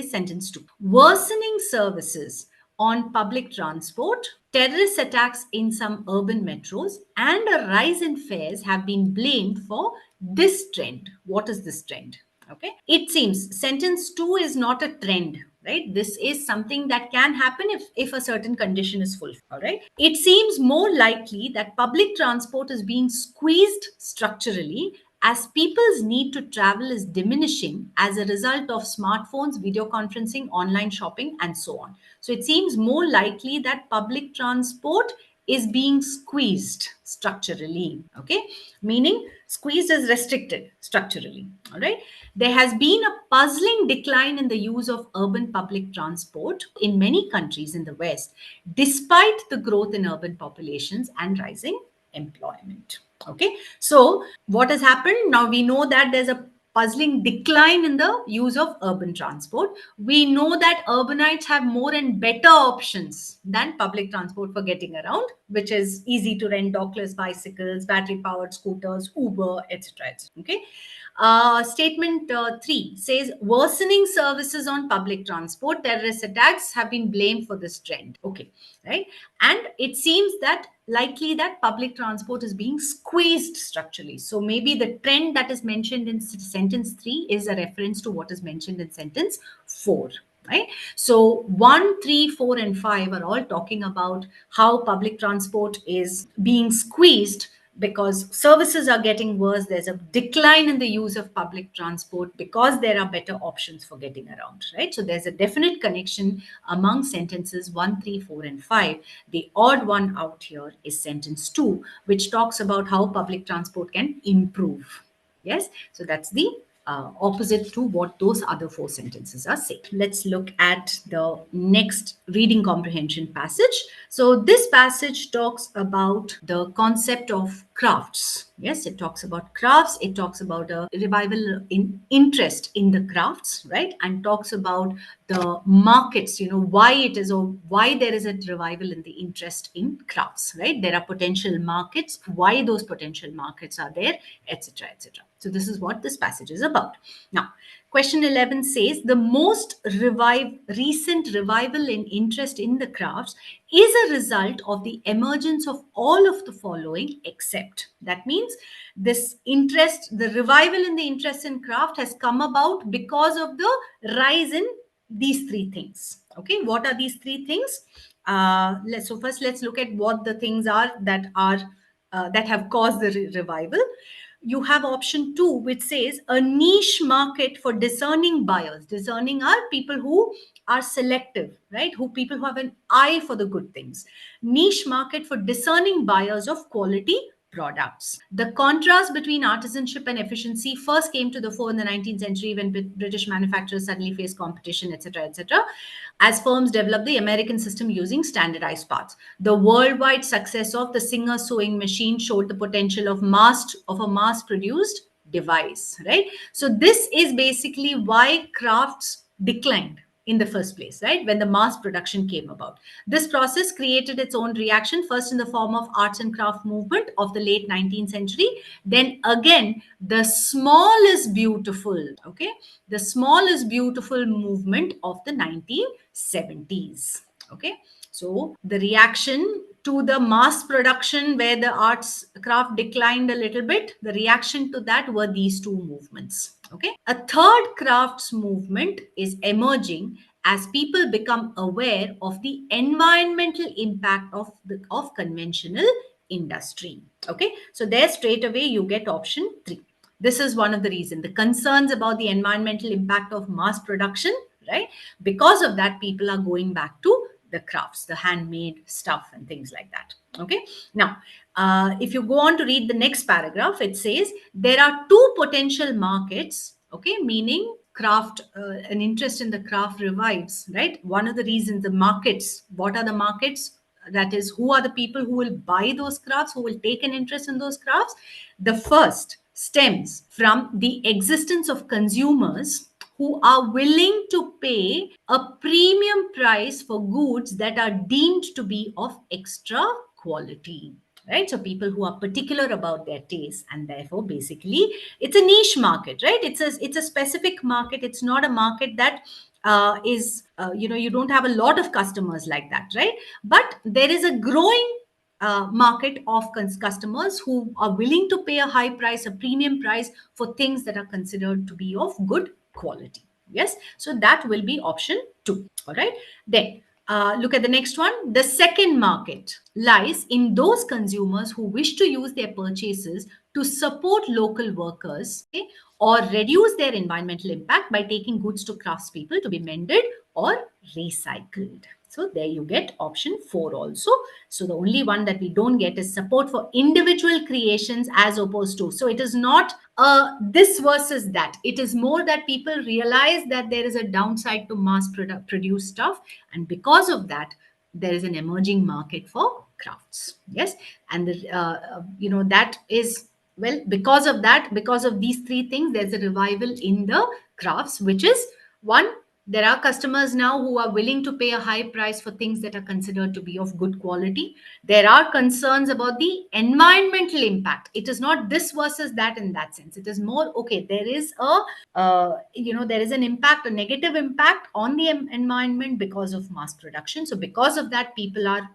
sentence 2. Worsening services on public transport, terrorist attacks in some urban metros, and a rise in fares have been blamed for this trend. What is this trend? Okay. It seems sentence 2 is not a trend, right? This is something that can happen if a certain condition is fulfilled. All right. It seems more likely that public transport is being squeezed structurally as people's need to travel is diminishing as a result of smartphones, video conferencing, online shopping, and so on. So it seems more likely that public transport is being squeezed structurally. Okay, meaning squeezed is restricted structurally. All right, there has been a puzzling decline in the use of urban public transport in many countries in the West, despite the growth in urban populations and rising employment. Okay, so what has happened now? We know that there's a puzzling decline in the use of urban transport. We know that urbanites have more and better options than public transport for getting around, which is easy to rent dockless bicycles, battery powered scooters, Uber, etc. Okay. Statement 3 says worsening services on public transport. Terrorist attacks have been blamed for this trend. Okay, right? And it seems that likely that public transport is being squeezed structurally. So maybe the trend that is mentioned in sentence 3 is a reference to what is mentioned in sentence 4. Right? So 1, 3, 4, and 5 are all talking about how public transport is being squeezed because services are getting worse. There's a decline in the use of public transport because there are better options for getting around, right? So there's a definite connection among sentences 1, 3, 4, and 5. The odd one out here is sentence 2, which talks about how public transport can improve. Yes, so that's the opposite to what those other 4 sentences are saying. Let's look at the next reading comprehension passage. So this passage talks about the concept of crafts. Yes, it talks about crafts. It talks about a revival in interest in the crafts, right? And talks about the markets, why it is or why there is a revival in the interest in crafts, right? There are potential markets, why those potential markets are there, etc., etc. So this is what this passage is about. Now, question 11 says the most recent revival in interest in the crafts is a result of the emergence of all of the following except. That means this interest, the revival in the interest in craft has come about because of the rise in these 3 things. Okay, what are these 3 things? So first let's look at what the things are that have caused the revival. You have option 2, which says a niche market for discerning buyers. Discerning are people who are selective, right? People who have an eye for the good things. Niche market for discerning buyers of quality products. The contrast between artisanship and efficiency first came to the fore in the 19th century when British manufacturers suddenly faced competition, etc., etc., as firms developed the American system using standardized parts. The worldwide success of the Singer sewing machine showed the potential of a mass-produced device, right? So this is basically why crafts declined in the first place, right? When the mass production came about. This process created its own reaction, first in the form of arts and craft movement of the late 19th century. Then again, the small is beautiful, okay? The small is beautiful movement of the 1970s, okay? So the reaction to the mass production where the arts craft declined a little bit, the reaction to that were these 2 movements. Okay. A third crafts movement is emerging as people become aware of the environmental impact of conventional industry. Okay. So there straight away you get option 3. This is one of the reasons, the concerns about the environmental impact of mass production, right? Because of that, people are going back to the crafts, the handmade stuff and things like that. Okay. Now, if you go on to read the next paragraph, it says there are 2 potential markets, okay, meaning craft, an interest in the craft revives, right? One of the reasons, the markets, what are the markets? That is, who are the people who will buy those crafts, who will take an interest in those crafts? The first stems from the existence of consumers who are willing to pay a premium price for goods that are deemed to be of extra quality, right? So people who are particular about their taste, and therefore basically it's a niche market, right? It's a specific market. It's not a market that you don't have a lot of customers like that, right? But there is a growing market of customers who are willing to pay a high price, a premium price for things that are considered to be of good quality. Yes, so that will be option 2. All right, then look at the next one. The second market lies in those consumers who wish to use their purchases to support local workers, okay, or reduce their environmental impact by taking goods to craftspeople to be mended or recycled. So there you get option 4 also. So the only one that we don't get is support for individual creations as opposed to. So it is not this versus that. It is more that people realize that there is a downside to mass produce stuff. And because of that, there is an emerging market for crafts. Yes. And, that is, well, because of that, because of these 3 things, there's a revival in the crafts, which is one, There are customers now who are willing to pay a high price for things that are considered to be of good quality. There are concerns about the environmental impact. It is not this versus that in that sense. It is more, okay, there is a there is an impact, a negative impact on the environment because of mass production. So because of that, people are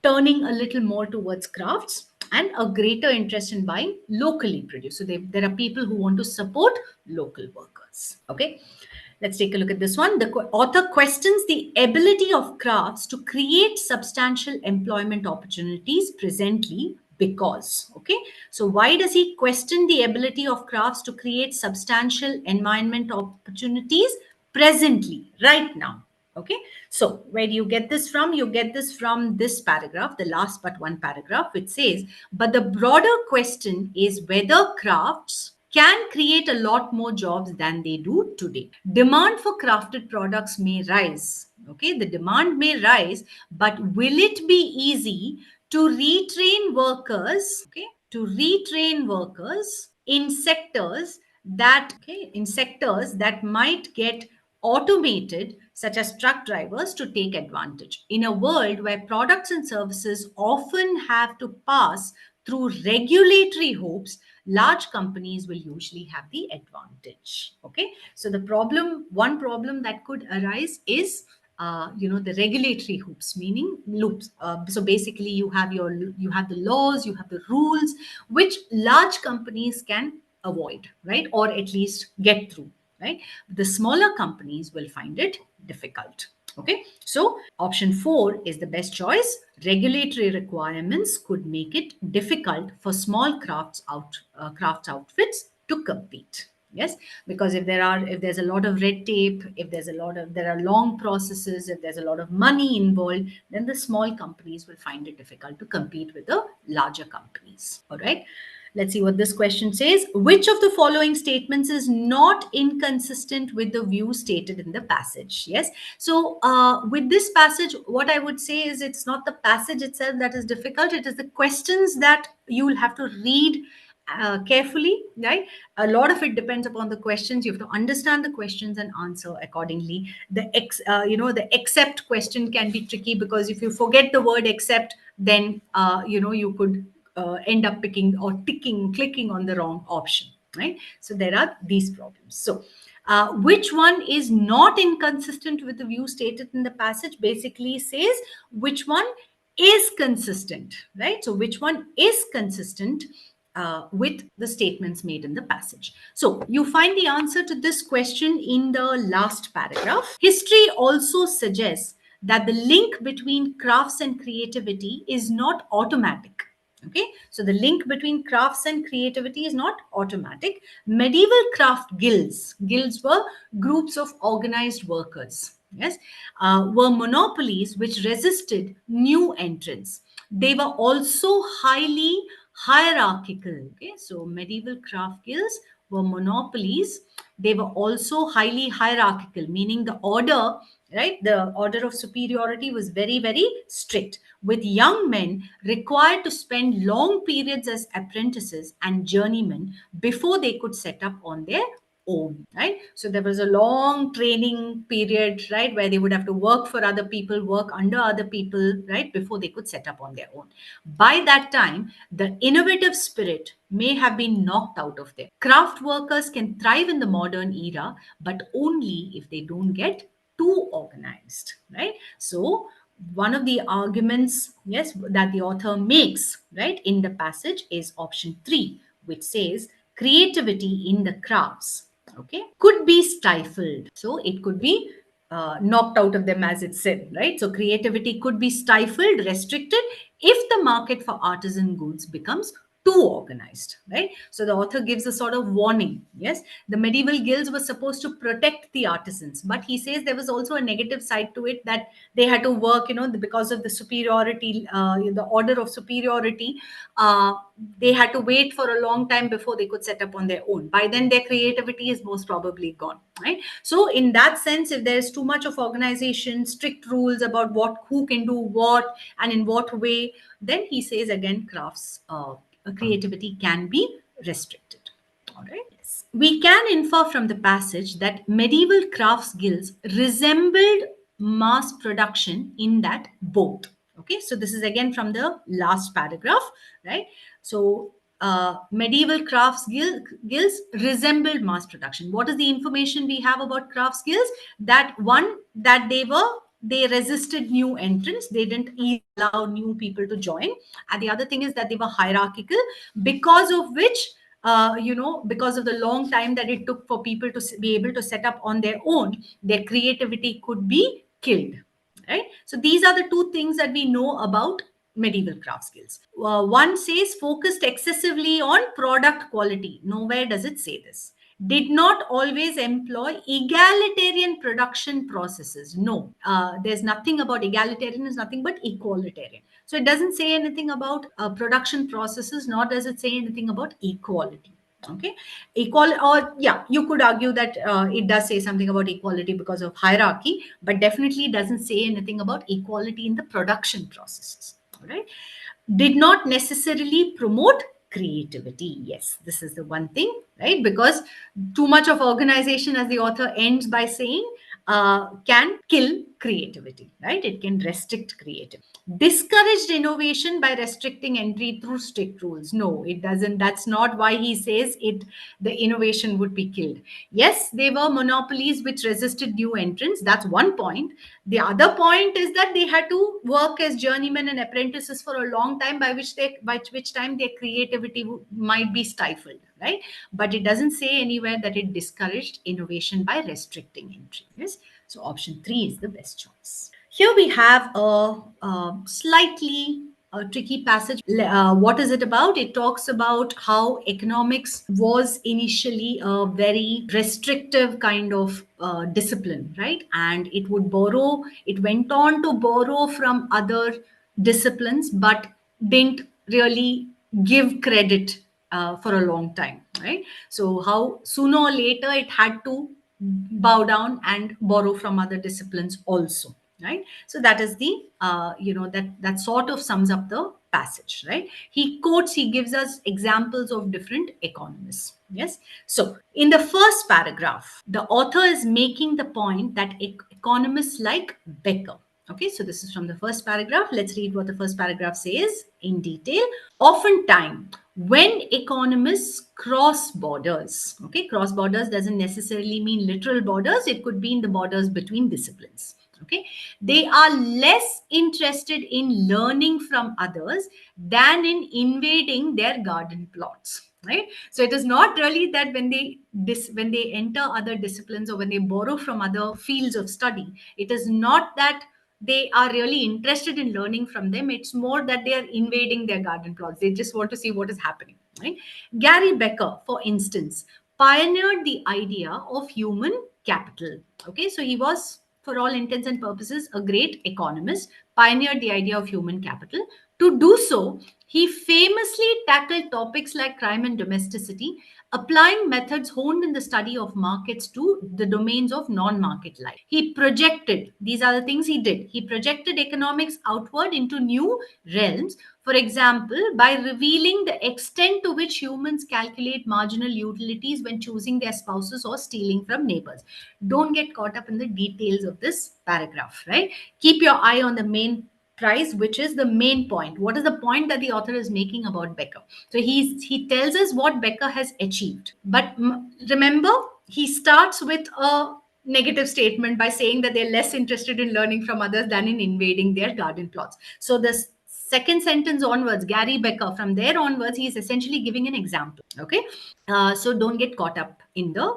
turning a little more towards crafts and a greater interest in buying locally produced. So there are people who want to support local workers. Okay, let's take a look at this one. The author questions the ability of crafts to create substantial employment opportunities presently because, okay, so why does he question the ability of crafts to create substantial environment opportunities presently, right now? Okay, so where do you get this from? You get this from this paragraph, the last but one paragraph, which says, but the broader question is whether crafts can create a lot more jobs than they do today. Demand for crafted products may rise. Okay, the demand may rise, but will it be easy to retrain workers? Okay, to retrain workers in sectors that might get automated, such as truck drivers, to take advantage. In a world where products and services often have to pass through regulatory hoops, large companies will usually have the advantage. Okay, so one problem that could arise is the regulatory hoops, meaning loops. So basically, you have the laws, you have the rules, which large companies can avoid, right, or at least get through, right? The smaller companies will find it difficult. Okay, so option 4 is the best choice. Regulatory requirements could make it difficult for small crafts outfits to compete. Yes, because if there's a lot of red tape, if there are long processes, if there's a lot of money involved, then the small companies will find it difficult to compete with the larger companies. All right. Let's see what this question says. Which of the following statements is not inconsistent with the view stated in the passage? Yes. So, with this passage, what I would say is it's not the passage itself that is difficult, it is the questions that you will have to read carefully, right? A lot of it depends upon the questions. You have to understand the questions and answer accordingly. The except question can be tricky, because if you forget the word except, then you could end up picking or clicking on the wrong option, right? So there are these problems. So which one is not inconsistent with the view stated in the passage basically says which one is consistent, right? So which one is consistent with the statements made in the passage. So you find the answer to this question in the last paragraph. History also suggests that the link between crafts and creativity is not automatic. Okay, so the link between crafts and creativity is not automatic. Medieval craft guilds were groups of organized workers, yes, were monopolies which resisted new entrants. They were also highly hierarchical. Okay, so medieval craft guilds were monopolies. They were also highly hierarchical, meaning the order, right, the order of superiority was very, very strict, with young men required to spend long periods as apprentices and journeymen before they could set up on their own, right? So there was a long training period, right, where they would have to work for other people, work under other people, right, before they could set up on their own. By that time, the innovative spirit may have been knocked out of them. Craft workers can thrive in the modern era, but only if they don't get too organized, right? So one of the arguments, yes, that the author makes, right, in the passage is option 3, which says creativity in the crafts, okay, could be stifled. So it could be knocked out of them, as it said, right? So creativity could be stifled, restricted, if the market for artisan goods becomes too organized, right? So the author gives a sort of warning. Yes, the medieval guilds were supposed to protect the artisans, but he says there was also a negative side to it, that they had to work, because of the superiority, the order of superiority. They had to wait for a long time before they could set up on their own. By then, their creativity is most probably gone, right? So, in that sense, if there's too much of organization, strict rules about who can do what and in what way, then he says again, crafts creativity can be restricted. All right. We can infer from the passage that medieval crafts guilds resembled mass production in that both. Okay, so this is again from the last paragraph, right? So medieval guilds resembled mass production. What is the information we have about crafts guilds? That one, that they resisted new entrants. They didn't allow new people to join. And the other thing is that they were hierarchical, because of which, because of the long time that it took for people to be able to set up on their own, their creativity could be killed. Right. So these are the two things that we know about medieval craft skills. One says focused excessively on product quality. Nowhere does it say this. Did not always employ egalitarian production processes. No, there's nothing about egalitarian, is nothing but equalitarian. So it doesn't say anything about production processes, nor does it say anything about equality. Okay, equal, or yeah, you could argue that it does say something about equality because of hierarchy, but definitely doesn't say anything about equality in the production processes. All right, did not necessarily promote creativity. Yes, this is the one thing, right? Because too much of organization, as the author ends by saying, can kill creativity, right? It can restrict creativity. Discouraged innovation by restricting entry through strict rules. No, it doesn't. That's not why he says it. The innovation would be killed. Yes, they were monopolies which resisted new entrants. That's one point. The other point is that they had to work as journeymen and apprentices for a long time, by which time their creativity might be stifled, right? But it doesn't say anywhere that it discouraged innovation by restricting entry. Yes, so option 3 is the best choice. Here we have a slightly tricky passage. What is it about? It talks about how economics was initially a very restrictive kind of discipline, right? And it went on to borrow from other disciplines, but didn't really give credit for a long time, right? So, how sooner or later it had to bow down and borrow from other disciplines also, right? So that is the that sort of sums up the passage, right? He gives us examples of different economists. Yes, so in the first paragraph the author is making the point that economists like Becker. Okay, so this is from the first paragraph. Let's read what the first paragraph says in detail. Oftentimes, when economists cross borders, okay, cross borders doesn't necessarily mean literal borders, it could be in the borders between disciplines. Okay, they are less interested in learning from others than in invading their garden plots, right? So it is not really that when they enter other disciplines or when they borrow from other fields of study, it is not that they are really interested in learning from them. It's more that they are invading their garden plots. They just want to see what is happening, right? Gary Becker, for instance, pioneered the idea of human capital. Okay, so he was, for all intents and purposes, a great economist, pioneered the idea of human capital. To do so, he famously tackled topics like crime and domesticity, applying methods honed in the study of markets to the domains of non-market life. He projected, these are the things he did. He projected economics outward into new realms. For example, by revealing the extent to which humans calculate marginal utilities when choosing their spouses or stealing from neighbors. Don't get caught up in the details of this paragraph, right? Keep your eye on the main prize, which is the main point. What is the point that the author is making about Becker? So he tells us what Becker has achieved. But remember, he starts with a negative statement by saying that they're less interested in learning from others than in invading their garden plots. So the second sentence onwards, Gary Becker, from there onwards, he is essentially giving an example. Okay, so don't get caught up in the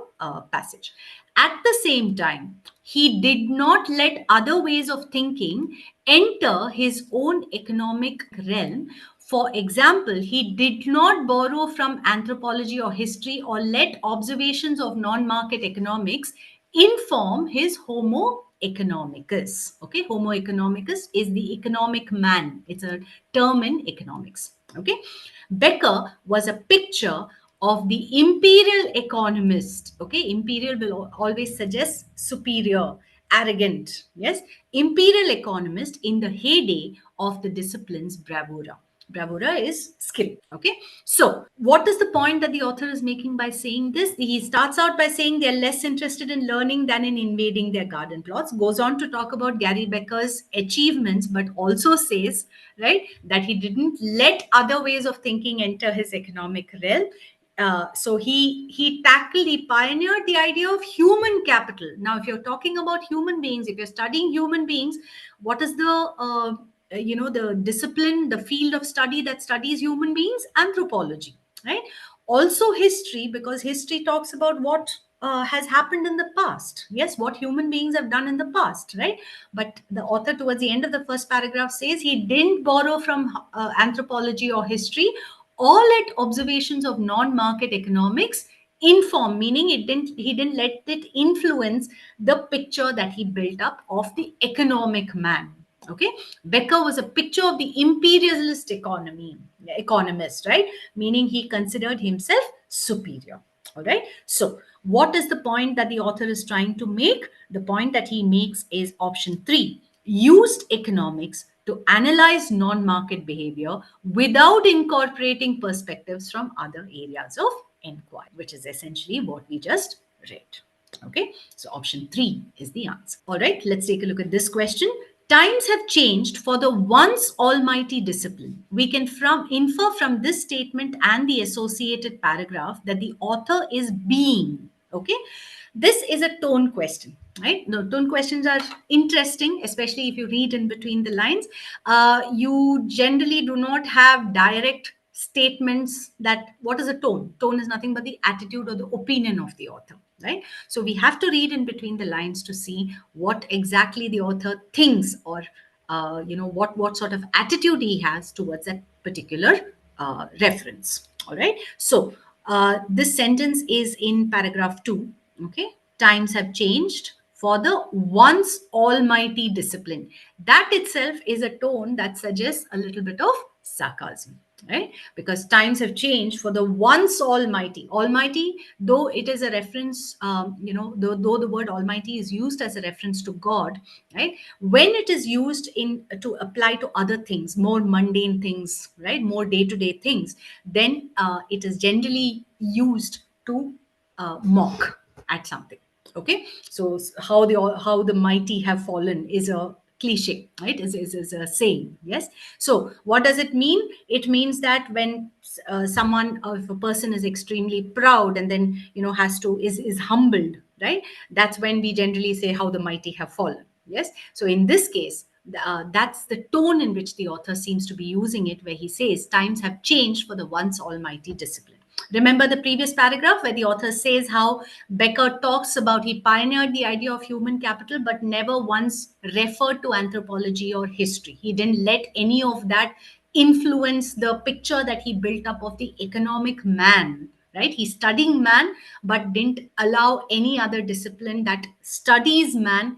passage. At the same time, he did not let other ways of thinking enter his own economic realm. For example, he did not borrow from anthropology or history or let observations of non market economics inform his Homo economicus. Okay, Homo economicus is the economic man, it's a term in economics. Okay, Becker was a picture of the imperial economist. Okay, imperial will always suggest superior, arrogant. Yes, imperial economist in the heyday of the discipline's bravura. Bravura is skill. Okay. So, what is the point that the author is making by saying this? He starts out by saying they're less interested in learning than in invading their garden plots, goes on to talk about Gary Becker's achievements, but also says, right, that he didn't let other ways of thinking enter his economic realm. So he pioneered the idea of human capital. Now, if you're talking about human beings, if you're studying human beings, what is the discipline, the field of study that studies human beings? Anthropology, right? Also history, because history talks about what has happened in the past. Yes, what human beings have done in the past, right? But the author, towards the end of the first paragraph, says he didn't borrow from anthropology or history. All at observations of non-market economics inform, meaning he didn't let it influence the picture that he built up of the economic man. Okay. Becker was a picture of the imperialist economist, right? Meaning he considered himself superior. All right. So, what is the point that the author is trying to make? The point that he makes is option 3: used economics to analyze non market behavior without incorporating perspectives from other areas of inquiry, which is essentially what we just read. Okay, so option 3 is the answer. All right, let's take a look at this question. Times have changed for the once almighty discipline. We can infer from this statement and the associated paragraph that the author is being, okay? This is a tone question, right? No, tone questions are interesting, especially if you read in between the lines. You generally do not have direct statements that what is a tone? Tone is nothing but the attitude or the opinion of the author, right? So we have to read in between the lines to see what exactly the author thinks, or what sort of attitude he has towards that particular reference. All right. So this sentence is in paragraph 2. Okay. Times have changed for the once almighty discipline. That itself is a tone that suggests a little bit of sarcasm, right? Because times have changed for the once almighty. Almighty, though it is a reference, though the word almighty is used as a reference to God, right? When it is used in to apply to other things, more mundane things, right? More day-to-day things, then it is generally used to mock at something. Okay, so how the mighty have fallen is a cliche, right? Is a saying. Yes. So what does it mean? It means that when if a person is extremely proud and then has to is humbled, right? That's when we generally say how the mighty have fallen. Yes. So in this case, that's the tone in which the author seems to be using it, where he says times have changed for the once almighty discipline. Remember the previous paragraph where the author says how Becker talks about he pioneered the idea of human capital but never once referred to anthropology or history. He didn't let any of that influence the picture that he built up of the economic man, right? He's studying man but didn't allow any other discipline that studies man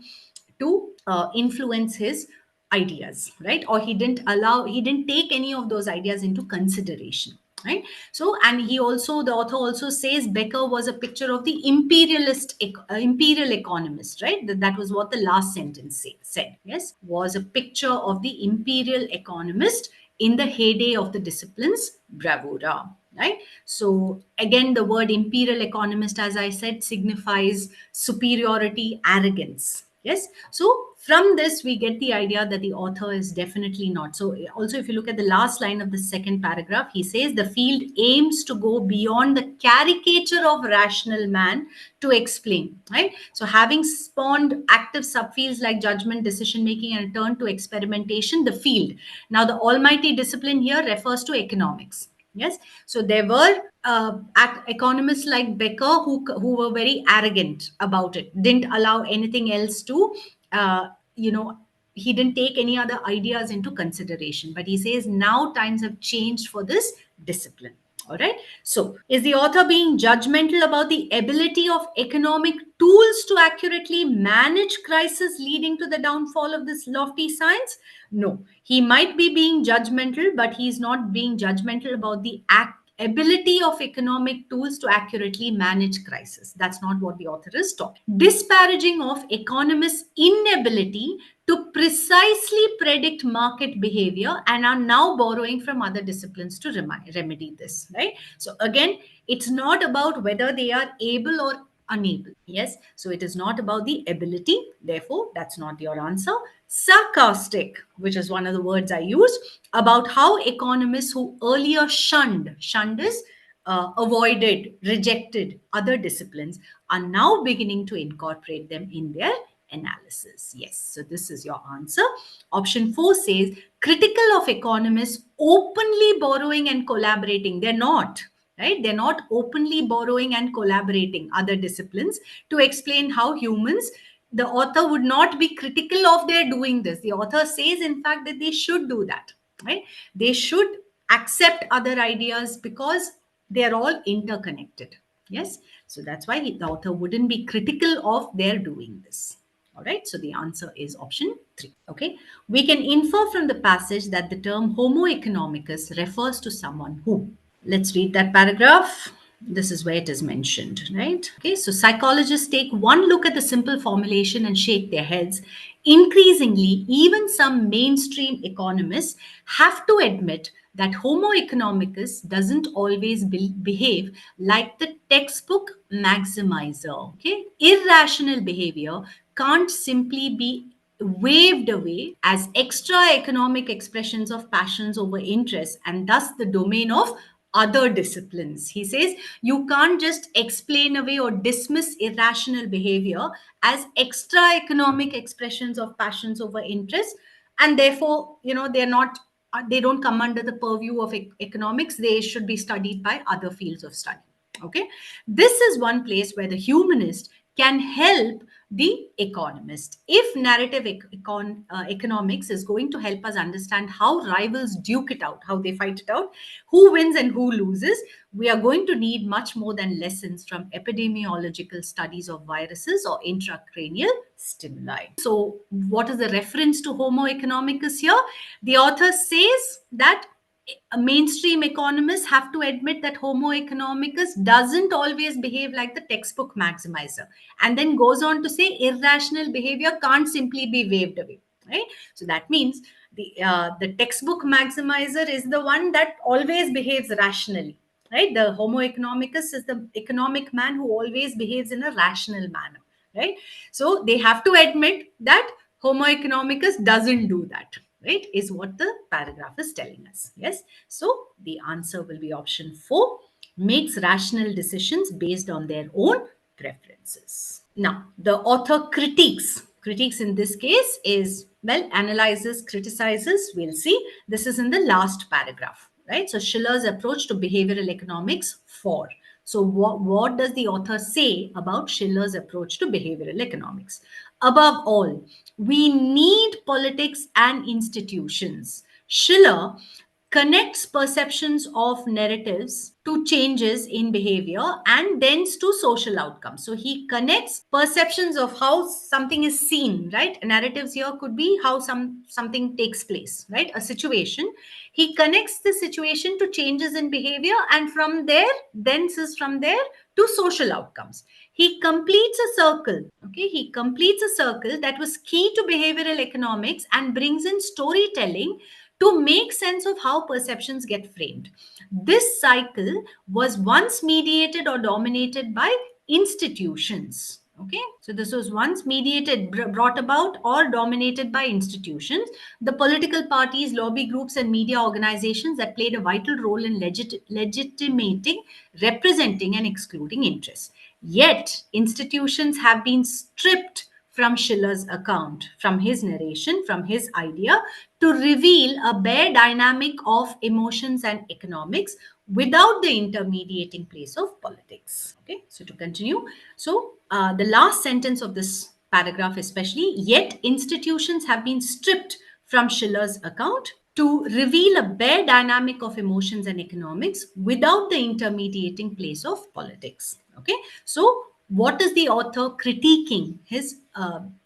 to influence his ideas, right? Or he didn't take any of those ideas into consideration, right? So, and the author also says Becker was a picture of the imperial economist, right? That was what the last sentence said. Yes, was a picture of the imperial economist in the heyday of the discipline's bravura, right? So again, the word imperial economist, as I said, signifies superiority, arrogance. Yes. So from this, we get the idea that the author is definitely not. So also, if you look at the last line of the second paragraph, he says the field aims to go beyond the caricature of rational man to explain, right? So having spawned active subfields like judgment, decision making, and a turn to experimentation, the field. Now, the almighty discipline here refers to economics. Yes. So there were economists like Becker who were very arrogant about it, didn't allow anything else to, uh, you know, he didn't take any other ideas into consideration. But he says now times have changed for this discipline. All right. So, is the author being judgmental about the ability of economic tools to accurately manage crisis leading to the downfall of this lofty science? No. He might be being judgmental, but he's not being judgmental about the ability of economic tools to accurately manage crisis. That's not what the author is talking. Disparaging of economists' inability to precisely predict market behavior and are now borrowing from other disciplines to remedy this, right? So again, it's not about whether they are able or unable. Yes, so it is not about the ability, therefore that's not your answer. Sarcastic, which is one of the words I used, about how economists who earlier shunned is avoided, rejected other disciplines, are now beginning to incorporate them in their analysis. Yes, so this is your answer. Option 4 says critical of economists openly borrowing and collaborating. They're not, right? They're not openly borrowing and collaborating other disciplines to explain how humans. The author would not be critical of their doing this. The author says, in fact, that they should do that, right? They should accept other ideas because they are all interconnected. Yes, so that's why the author wouldn't be critical of their doing this. All right, so the answer is option 3. Okay, we can infer from the passage that the term Homo economicus refers to someone who. Let's read that paragraph. This is where it is mentioned, right? Okay, so psychologists take one look at the simple formulation and shake their heads. Increasingly, even some mainstream economists have to admit that Homo economicus doesn't always behave like the textbook maximizer. Okay, irrational behavior can't simply be waved away as extra economic expressions of passions over interests and thus the domain of other disciplines. He says you can't just explain away or dismiss irrational behavior as extra economic expressions of passions over interests, and therefore, they're not, they don't come under the purview of economics. They should be studied by other fields of study. Okay, this is one place where the humanist can help the economist. If narrative economics is going to help us understand how rivals duke it out, how they fight it out, who wins and who loses, we are going to need much more than lessons from epidemiological studies of viruses or intracranial stimuli. So, what is the reference to Homo economicus here? The author says that mainstream economists have to admit that Homo economicus doesn't always behave like the textbook maximizer, and then goes on to say irrational behavior can't simply be waved away, right? So that means the textbook maximizer is the one that always behaves rationally, right? The Homo economicus is the economic man who always behaves in a rational manner, right? So they have to admit that Homo economicus doesn't do that, right? Is what the paragraph is telling us. Yes. So the answer will be option 4, makes rational decisions based on their own preferences. Now, the author critiques in this case is, well, analyzes, criticizes. We'll see. This is in the last paragraph, right? So Schiller's approach to behavioral economics 4. So what does the author say about Schiller's approach to behavioral economics? Above all, we need politics and institutions. Schiller connects perceptions of narratives to changes in behavior and thence to social outcomes. So he connects perceptions of how something is seen, right? Narratives here could be how something takes place, right? A situation. He connects the situation to changes in behavior, and from there, thence is from there to social outcomes. He completes a circle. Okay, he completes a circle that was key to behavioral economics and brings in storytelling to make sense of how perceptions get framed. This cycle was once mediated or dominated by institutions. Okay, so this was once mediated, brought about, or dominated by institutions, the political parties, lobby groups, and media organizations that played a vital role in legitimating, representing, and excluding interests. Yet, institutions have been stripped from Schiller's account, from his narration, from his idea, to reveal a bare dynamic of emotions and economics without the intermediating place of politics. Okay, so to continue, so the last sentence of this paragraph, especially, yet institutions have been stripped from Schiller's account to reveal a bare dynamic of emotions and economics without the intermediating place of politics. Okay, so what is the author critiquing his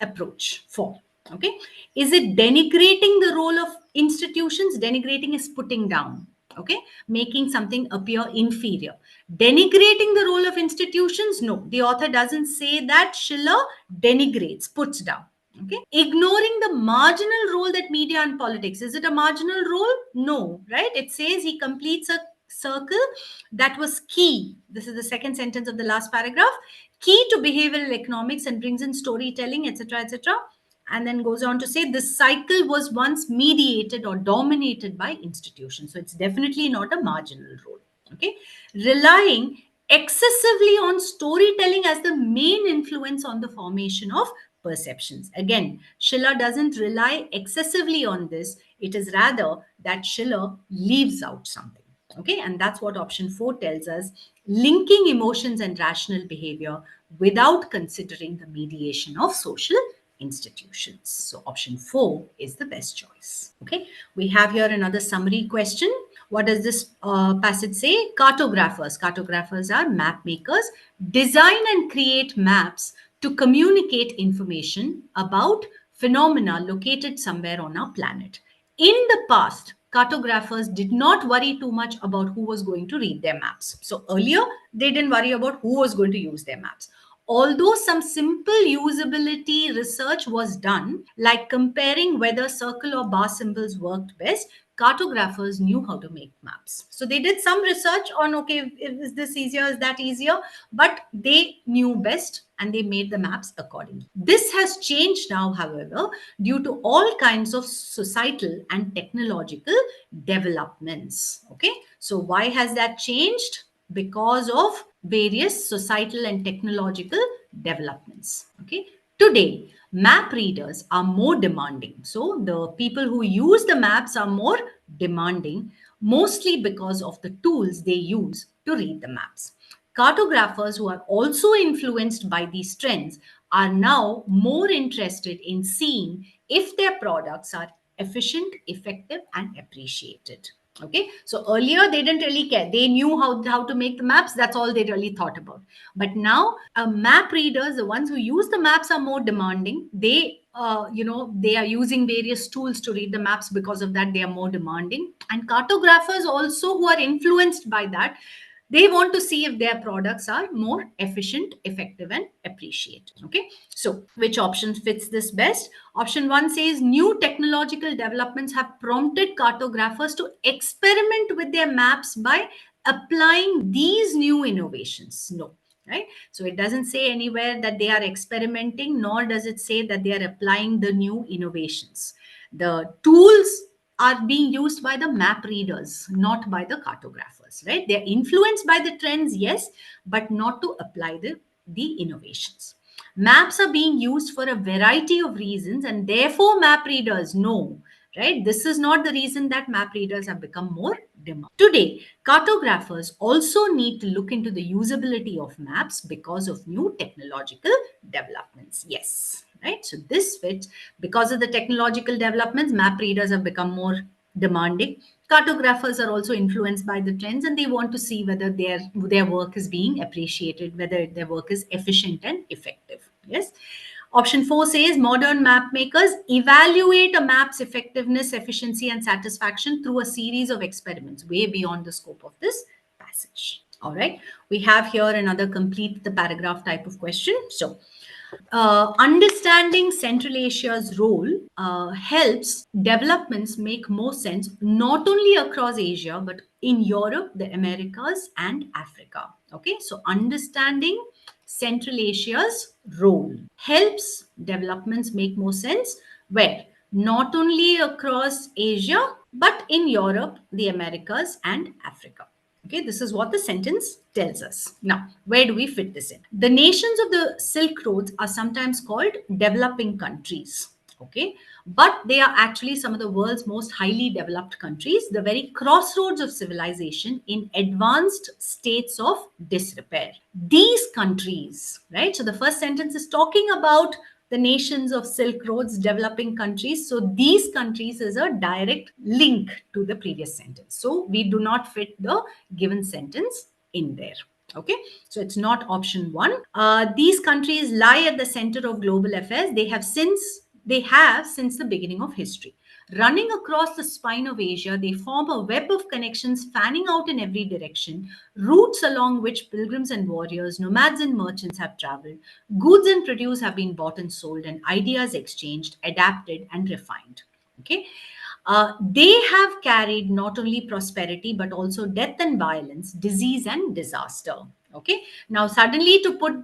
approach for? Okay, is it denigrating the role of institutions? Denigrating is putting down, Okay, making something appear inferior. Denigrating the role of institutions? No, the author doesn't say that. Schiller denigrates, puts down. Okay, ignoring the marginal role that media and politics. Is it a marginal role? No, right? It says he completes a circle that was key. This is the second sentence of the last paragraph. Key to behavioral economics and brings in storytelling, etc., etc. And then goes on to say this cycle was once mediated or dominated by institutions. So it's definitely not a marginal role. Okay, relying excessively on storytelling as the main influence on the formation of perceptions. Again, Schiller doesn't rely excessively on this. It is rather that Schiller leaves out something. Okay, and that's what option 4 tells us, linking emotions and rational behavior without considering the mediation of social institutions. So option 4 is the best choice. Okay, we have here another summary question. What does this passage say? Cartographers are map makers, design and create maps to communicate information about phenomena located somewhere on our planet. In the past, cartographers did not worry too much about who was going to read their maps. So earlier, they didn't worry about who was going to use their maps. Although some simple usability research was done, like comparing whether circle or bar symbols worked best, cartographers knew how to make maps. So they did some research on, okay, is this easier, is that easier? But they knew best and they made the maps accordingly. This has changed now, however, due to all kinds of societal and technological developments. Okay, so why has that changed? Because of various societal and technological developments. Okay, today map readers are more demanding. So the people who use the maps are more demanding, mostly because of the tools they use to read the maps. Cartographers who are also influenced by these trends are now more interested in seeing if their products are efficient, effective, and appreciated. Okay, so earlier they didn't really care. They knew how to make the maps. That's all they really thought about. But now, map readers, the ones who use the maps, are more demanding. They are using various tools to read the maps. Because of that, they are more demanding. And cartographers also, who are influenced by that, they want to see if their products are more efficient, effective, and appreciated. Okay, so which option fits this best? Option 1 says new technological developments have prompted cartographers to experiment with their maps by applying these new innovations. No, right? So it doesn't say anywhere that they are experimenting, nor does it say that they are applying the new innovations. The tools are being used by the map readers, not by the cartographers, right? They're influenced by the trends, yes, but not to apply the innovations. Maps are being used for a variety of reasons, and therefore map readers know, right? This is not the reason that map readers have become more demand. Today, cartographers also need to look into the usability of maps because of new technological developments. Yes, right? So this fits. Because of the technological developments, map readers have become more demanding. Cartographers are also influenced by the trends, and they want to see whether their work is being appreciated, whether their work is efficient and effective. Yes. Option 4 says modern map makers evaluate a map's effectiveness, efficiency, and satisfaction through a series of experiments, way beyond the scope of this passage. All right. We have here another complete the paragraph type of question. So, understanding Central Asia's role helps developments make more sense not only across Asia but in Europe, the Americas, and Africa. Okay, so understanding Central Asia's role helps developments make more sense where not only across Asia but in Europe, the Americas, and Africa. Okay, this is what the sentence tells us. Now, where do we fit this in? The nations of the Silk Roads are sometimes called developing countries. Okay, but they are actually some of the world's most highly developed countries, the very crossroads of civilization in advanced states of disrepair. These countries, right? So the first sentence is talking about the nations of Silk Roads, developing countries. So these countries is a direct link to the previous sentence. So we do not fit the given sentence in there. Okay, so it's not option 1. These countries lie at the center of global affairs. They have since the beginning of history. Running across the spine of Asia, they form a web of connections fanning out in every direction, routes along which pilgrims and warriors, nomads and merchants have traveled. Goods and produce have been bought and sold, and ideas exchanged, adapted, and refined. Okay. They have carried not only prosperity but also death and violence, disease and disaster. Okay. Now, suddenly, to put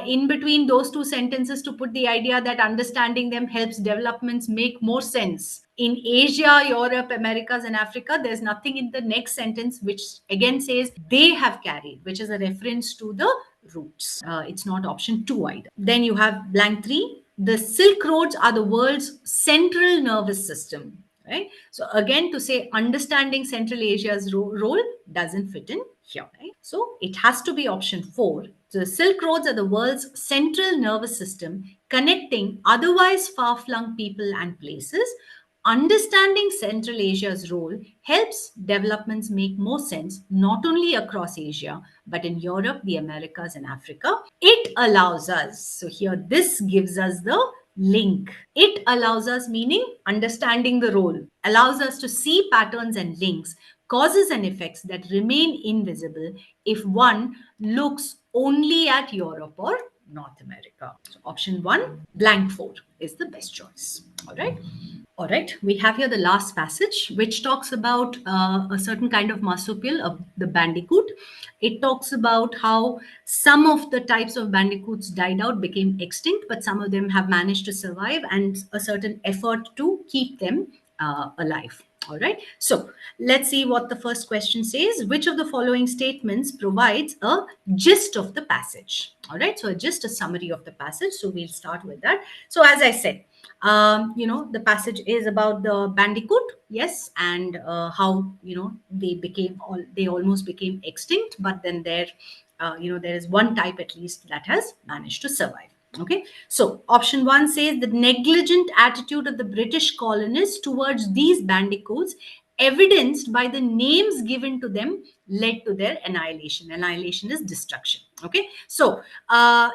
in between those two sentences, to put the idea that understanding them helps developments make more sense. In Asia, Europe, Americas, and Africa, there's nothing in the next sentence which again says they have carried, which is a reference to the roots. It's not option two either. Then you have blank three. The Silk Roads are the world's central nervous system. Right. So again, to say understanding Central Asia's role doesn't fit in here. Right? So it has to be option four. So the Silk Roads are the world's central nervous system, connecting otherwise far-flung people and places. Understanding Central Asia's role helps developments make more sense not only across Asia but in Europe, the Americas, and Africa. It allows us, so here this gives us the link. It allows us, meaning understanding the role, allows us to see patterns and links, causes and effects that remain invisible if one looks only at Europe or North America. So option one, blank four, is the best choice. All right. All right, we have here the last passage, which talks about a certain kind of marsupial, of the bandicoot. It talks about how some of the types of bandicoots died out, became extinct, but some of them have managed to survive, and a certain effort to keep them alive. All right, so let's see what the first question says. Which of the following statements provides a gist of the passage? All right, so just a summary of the passage. So we'll start with that. So, as I said, the passage is about the bandicoot, yes, and how they almost became extinct, but then there is one type at least that has managed to survive. Okay, so option one says the negligent attitude of the British colonists towards these bandicoots, evidenced by the names given to them, led to their annihilation. Annihilation is destruction. Okay, so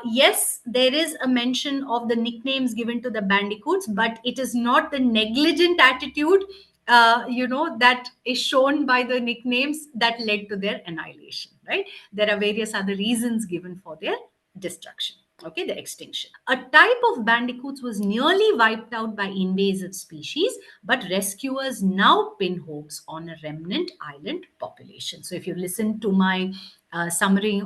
yes, there is a mention of the nicknames given to the bandicoots, but it is not the negligent attitude that is shown by the nicknames that led to their annihilation. Right, there are various other reasons given for their destruction. Okay, the extinction. A type of bandicoots was nearly wiped out by invasive species, but rescuers now pin hopes on a remnant island population. So if you listen to my summary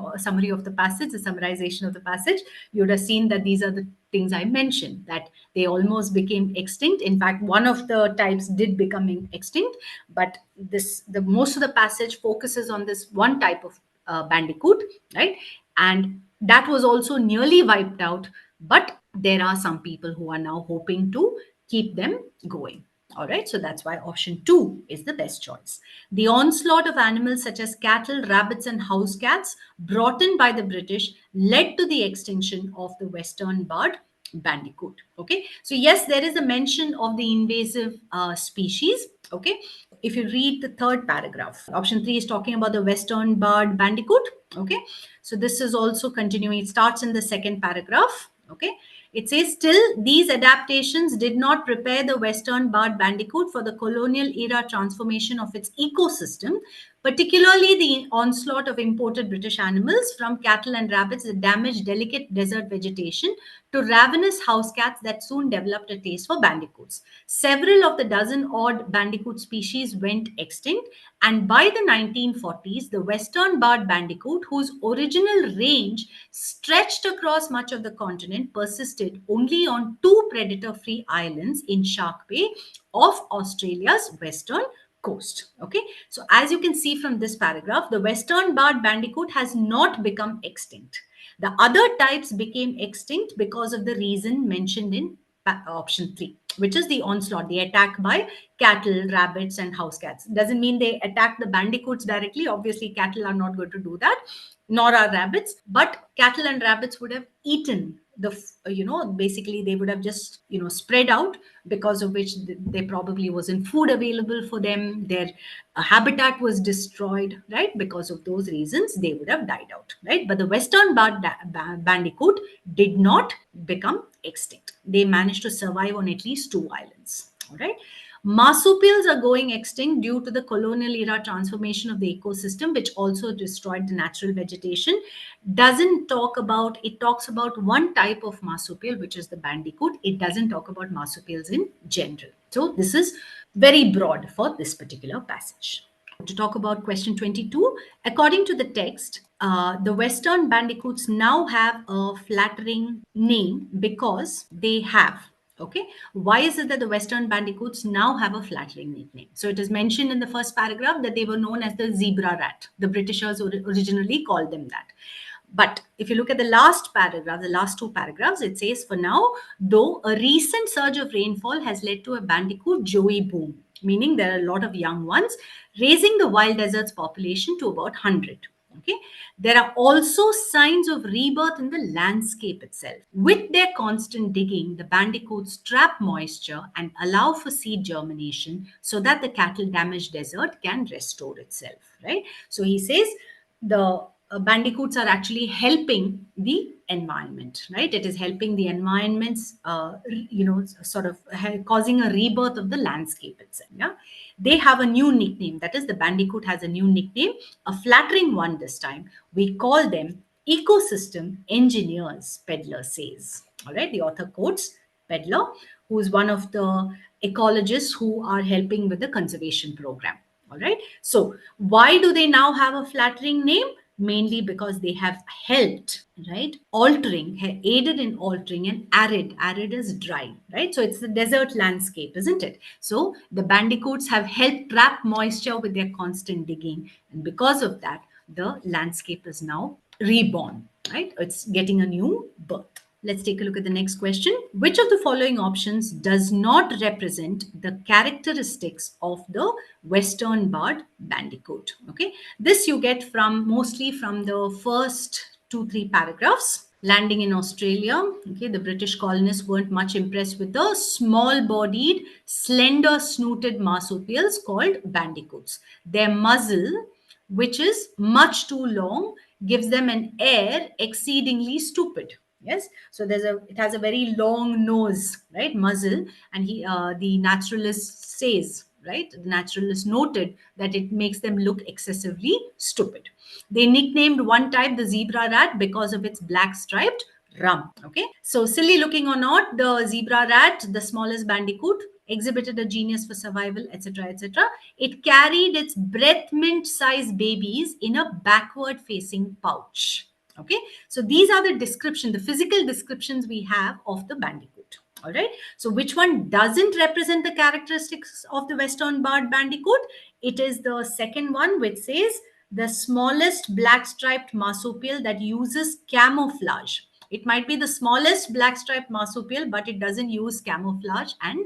of the passage, the summarization of the passage, you would have seen that these are the things I mentioned, that they almost became extinct. In fact, one of the types did become extinct, but the most of the passage focuses on this one type of bandicoot, right? And that was also nearly wiped out, but there are some people who are now hoping to keep them going. All right, so that's why option two is the best choice. The onslaught of animals such as cattle, rabbits, and house cats brought in by the British led to the extinction of the western barred bandicoot. Okay, so yes, there is a mention of the invasive species. Okay, if you read the third paragraph, option three is talking about the western barred bandicoot. Okay, so this is also continuing. It starts in the second paragraph. Okay, it says, still, these adaptations did not prepare the western barred bandicoot for the colonial era transformation of its ecosystem, particularly the onslaught of imported British animals, from cattle and rabbits that damaged delicate desert vegetation to ravenous house cats that soon developed a taste for bandicoots. Several of the dozen odd bandicoot species went extinct, and by the 1940s, the western barred bandicoot, whose original range stretched across much of the continent, persisted only on two predator-free islands in Shark Bay off Australia's western coast. Okay, so as you can see from this paragraph, the western barred bandicoot has not become extinct. The other types became extinct because of the reason mentioned in option 3, which is the onslaught, the attack by cattle, rabbits, and house cats. Doesn't mean they attack the bandicoots directly. Obviously, cattle are not going to do that, nor are rabbits, but cattle and rabbits would have eaten basically they would have just spread out, because of which there probably wasn't food available for them. Their habitat was destroyed, right? Because of those reasons they would have died out, right? But the western bandicoot did not become extinct. They managed to survive on at least two islands. All right, Marsupials are going extinct due to the colonial era transformation of the ecosystem, which also destroyed the natural vegetation. Doesn't talk about, it talks about one type of marsupial, which is the bandicoot. It doesn't talk about marsupials in general. So this is very broad for this particular passage. To talk about question 22, according to the text, the Western bandicoots now have a flattering name because they have. Okay, why is it that the Western bandicoots now have a flattering nickname? So it is mentioned in the first paragraph that they were known as the zebra rat. The Britishers originally called them that. But if you look at the last paragraph, the last two paragraphs, it says, for now, though a recent surge of rainfall has led to a bandicoot joey boom, meaning there are a lot of young ones, raising the wild desert's population to about 100. Okay. There are also signs of rebirth in the landscape itself. With their constant digging, the bandicoots trap moisture and allow for seed germination so that the cattle damaged desert can restore itself. Right. So he says the bandicoots are actually helping the environment, right? It is helping the environments, sort of causing a rebirth of the landscape itself. Yeah, they have a new nickname. That is, the bandicoot has a new nickname, a flattering one this time. We call them ecosystem engineers, Pedler says. All right, the author quotes Pedler, who is one of the ecologists who are helping with the conservation program. All right. So, why do they now have a flattering name? Mainly because they have helped, right? Aided in altering an arid is dry, right? So, it's the desert landscape, isn't it? So, the bandicoots have helped trap moisture with their constant digging. And because of that, the landscape is now reborn, right? It's getting a new birth. Let's take a look at the next question. Which of the following options does not represent the characteristics of the Western barred bandicoot? Okay, this you get from mostly from the first 2-3 paragraphs. Landing in Australia, okay, the British colonists weren't much impressed with the small-bodied, slender-snooted marsupials called bandicoots. Their muzzle, which is much too long, gives them an air exceedingly stupid. Yes, so it has a very long nose, right, muzzle, and the naturalist says, right, the naturalist noted that it makes them look excessively stupid. They nicknamed one type the zebra rat because of its black striped rump. Okay, so silly looking or not, the zebra rat, the smallest bandicoot, exhibited a genius for survival, etc., etc. It carried its breath mint sized babies in a backward facing pouch. Okay, so these are the description, the physical descriptions we have of the bandicoot. All right, so which one doesn't represent the characteristics of the Western barred bandicoot? It is the second one, which says the smallest black striped marsupial that uses camouflage. It might be the smallest black striped marsupial, but it doesn't use camouflage and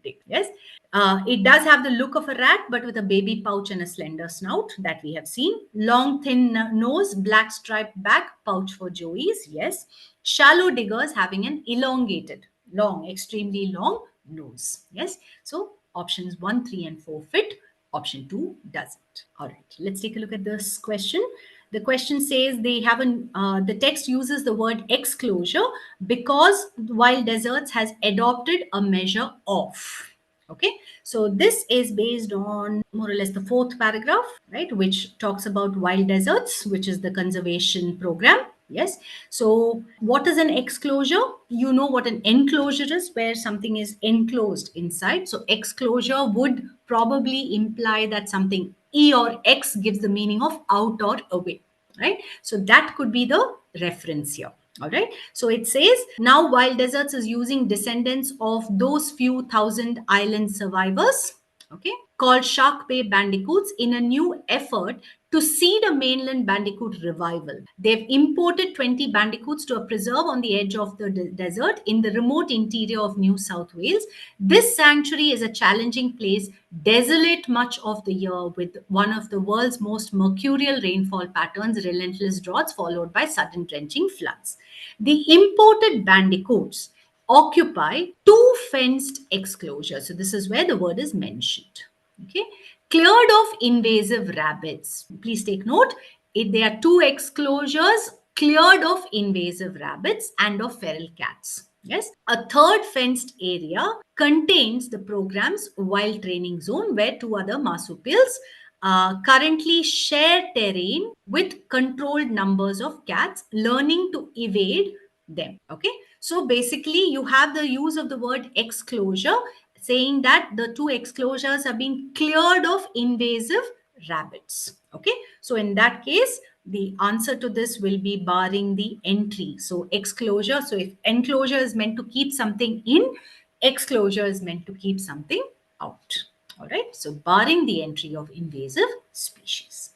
dig. Yes, it does have the look of a rat, but with a baby pouch and a slender snout that we have seen. Long, thin nose, black striped back, pouch for joeys. Yes. Shallow diggers having an elongated, long, extremely long nose. Yes. So options 1, 3, and 4 fit. Option 2 doesn't. All right. Let's take a look at this question. The question says the text uses the word exclosure because Wild Deserts has adopted a measure of. Okay, so this is based on more or less the fourth paragraph, right, which talks about wild deserts, which is the conservation program. Yes. So, what is an exclosure? You know what an enclosure is, where something is enclosed inside. So, exclosure would probably imply that something E or X gives the meaning of out or away, right? So, that could be the reference here. All right. So it says now Wild Deserts is using descendants of those few thousand island survivors, okay, called Shark Bay Bandicoots in a new effort to seed a mainland bandicoot revival. They've imported 20 bandicoots to a preserve on the edge of the desert in the remote interior of New South Wales. This sanctuary is a challenging place, desolate much of the year, with one of the world's most mercurial rainfall patterns, relentless droughts followed by sudden drenching floods. The imported bandicoots occupy two fenced exclosures. So this is where the word is mentioned. Okay, cleared of invasive rabbits. Please take note. There are two exclosures cleared of invasive rabbits and of feral cats. Yes. A third fenced area contains the program's wild training zone where two other marsupials currently share terrain with controlled numbers of cats learning to evade them. Okay. So basically, you have the use of the word exclosure, saying that the two exclosures are being cleared of invasive rabbits. Okay. So in that case, the answer to this will be barring the entry. So exclosure. So if enclosure is meant to keep something in, exclosure is meant to keep something out. All right. So barring the entry of invasive species.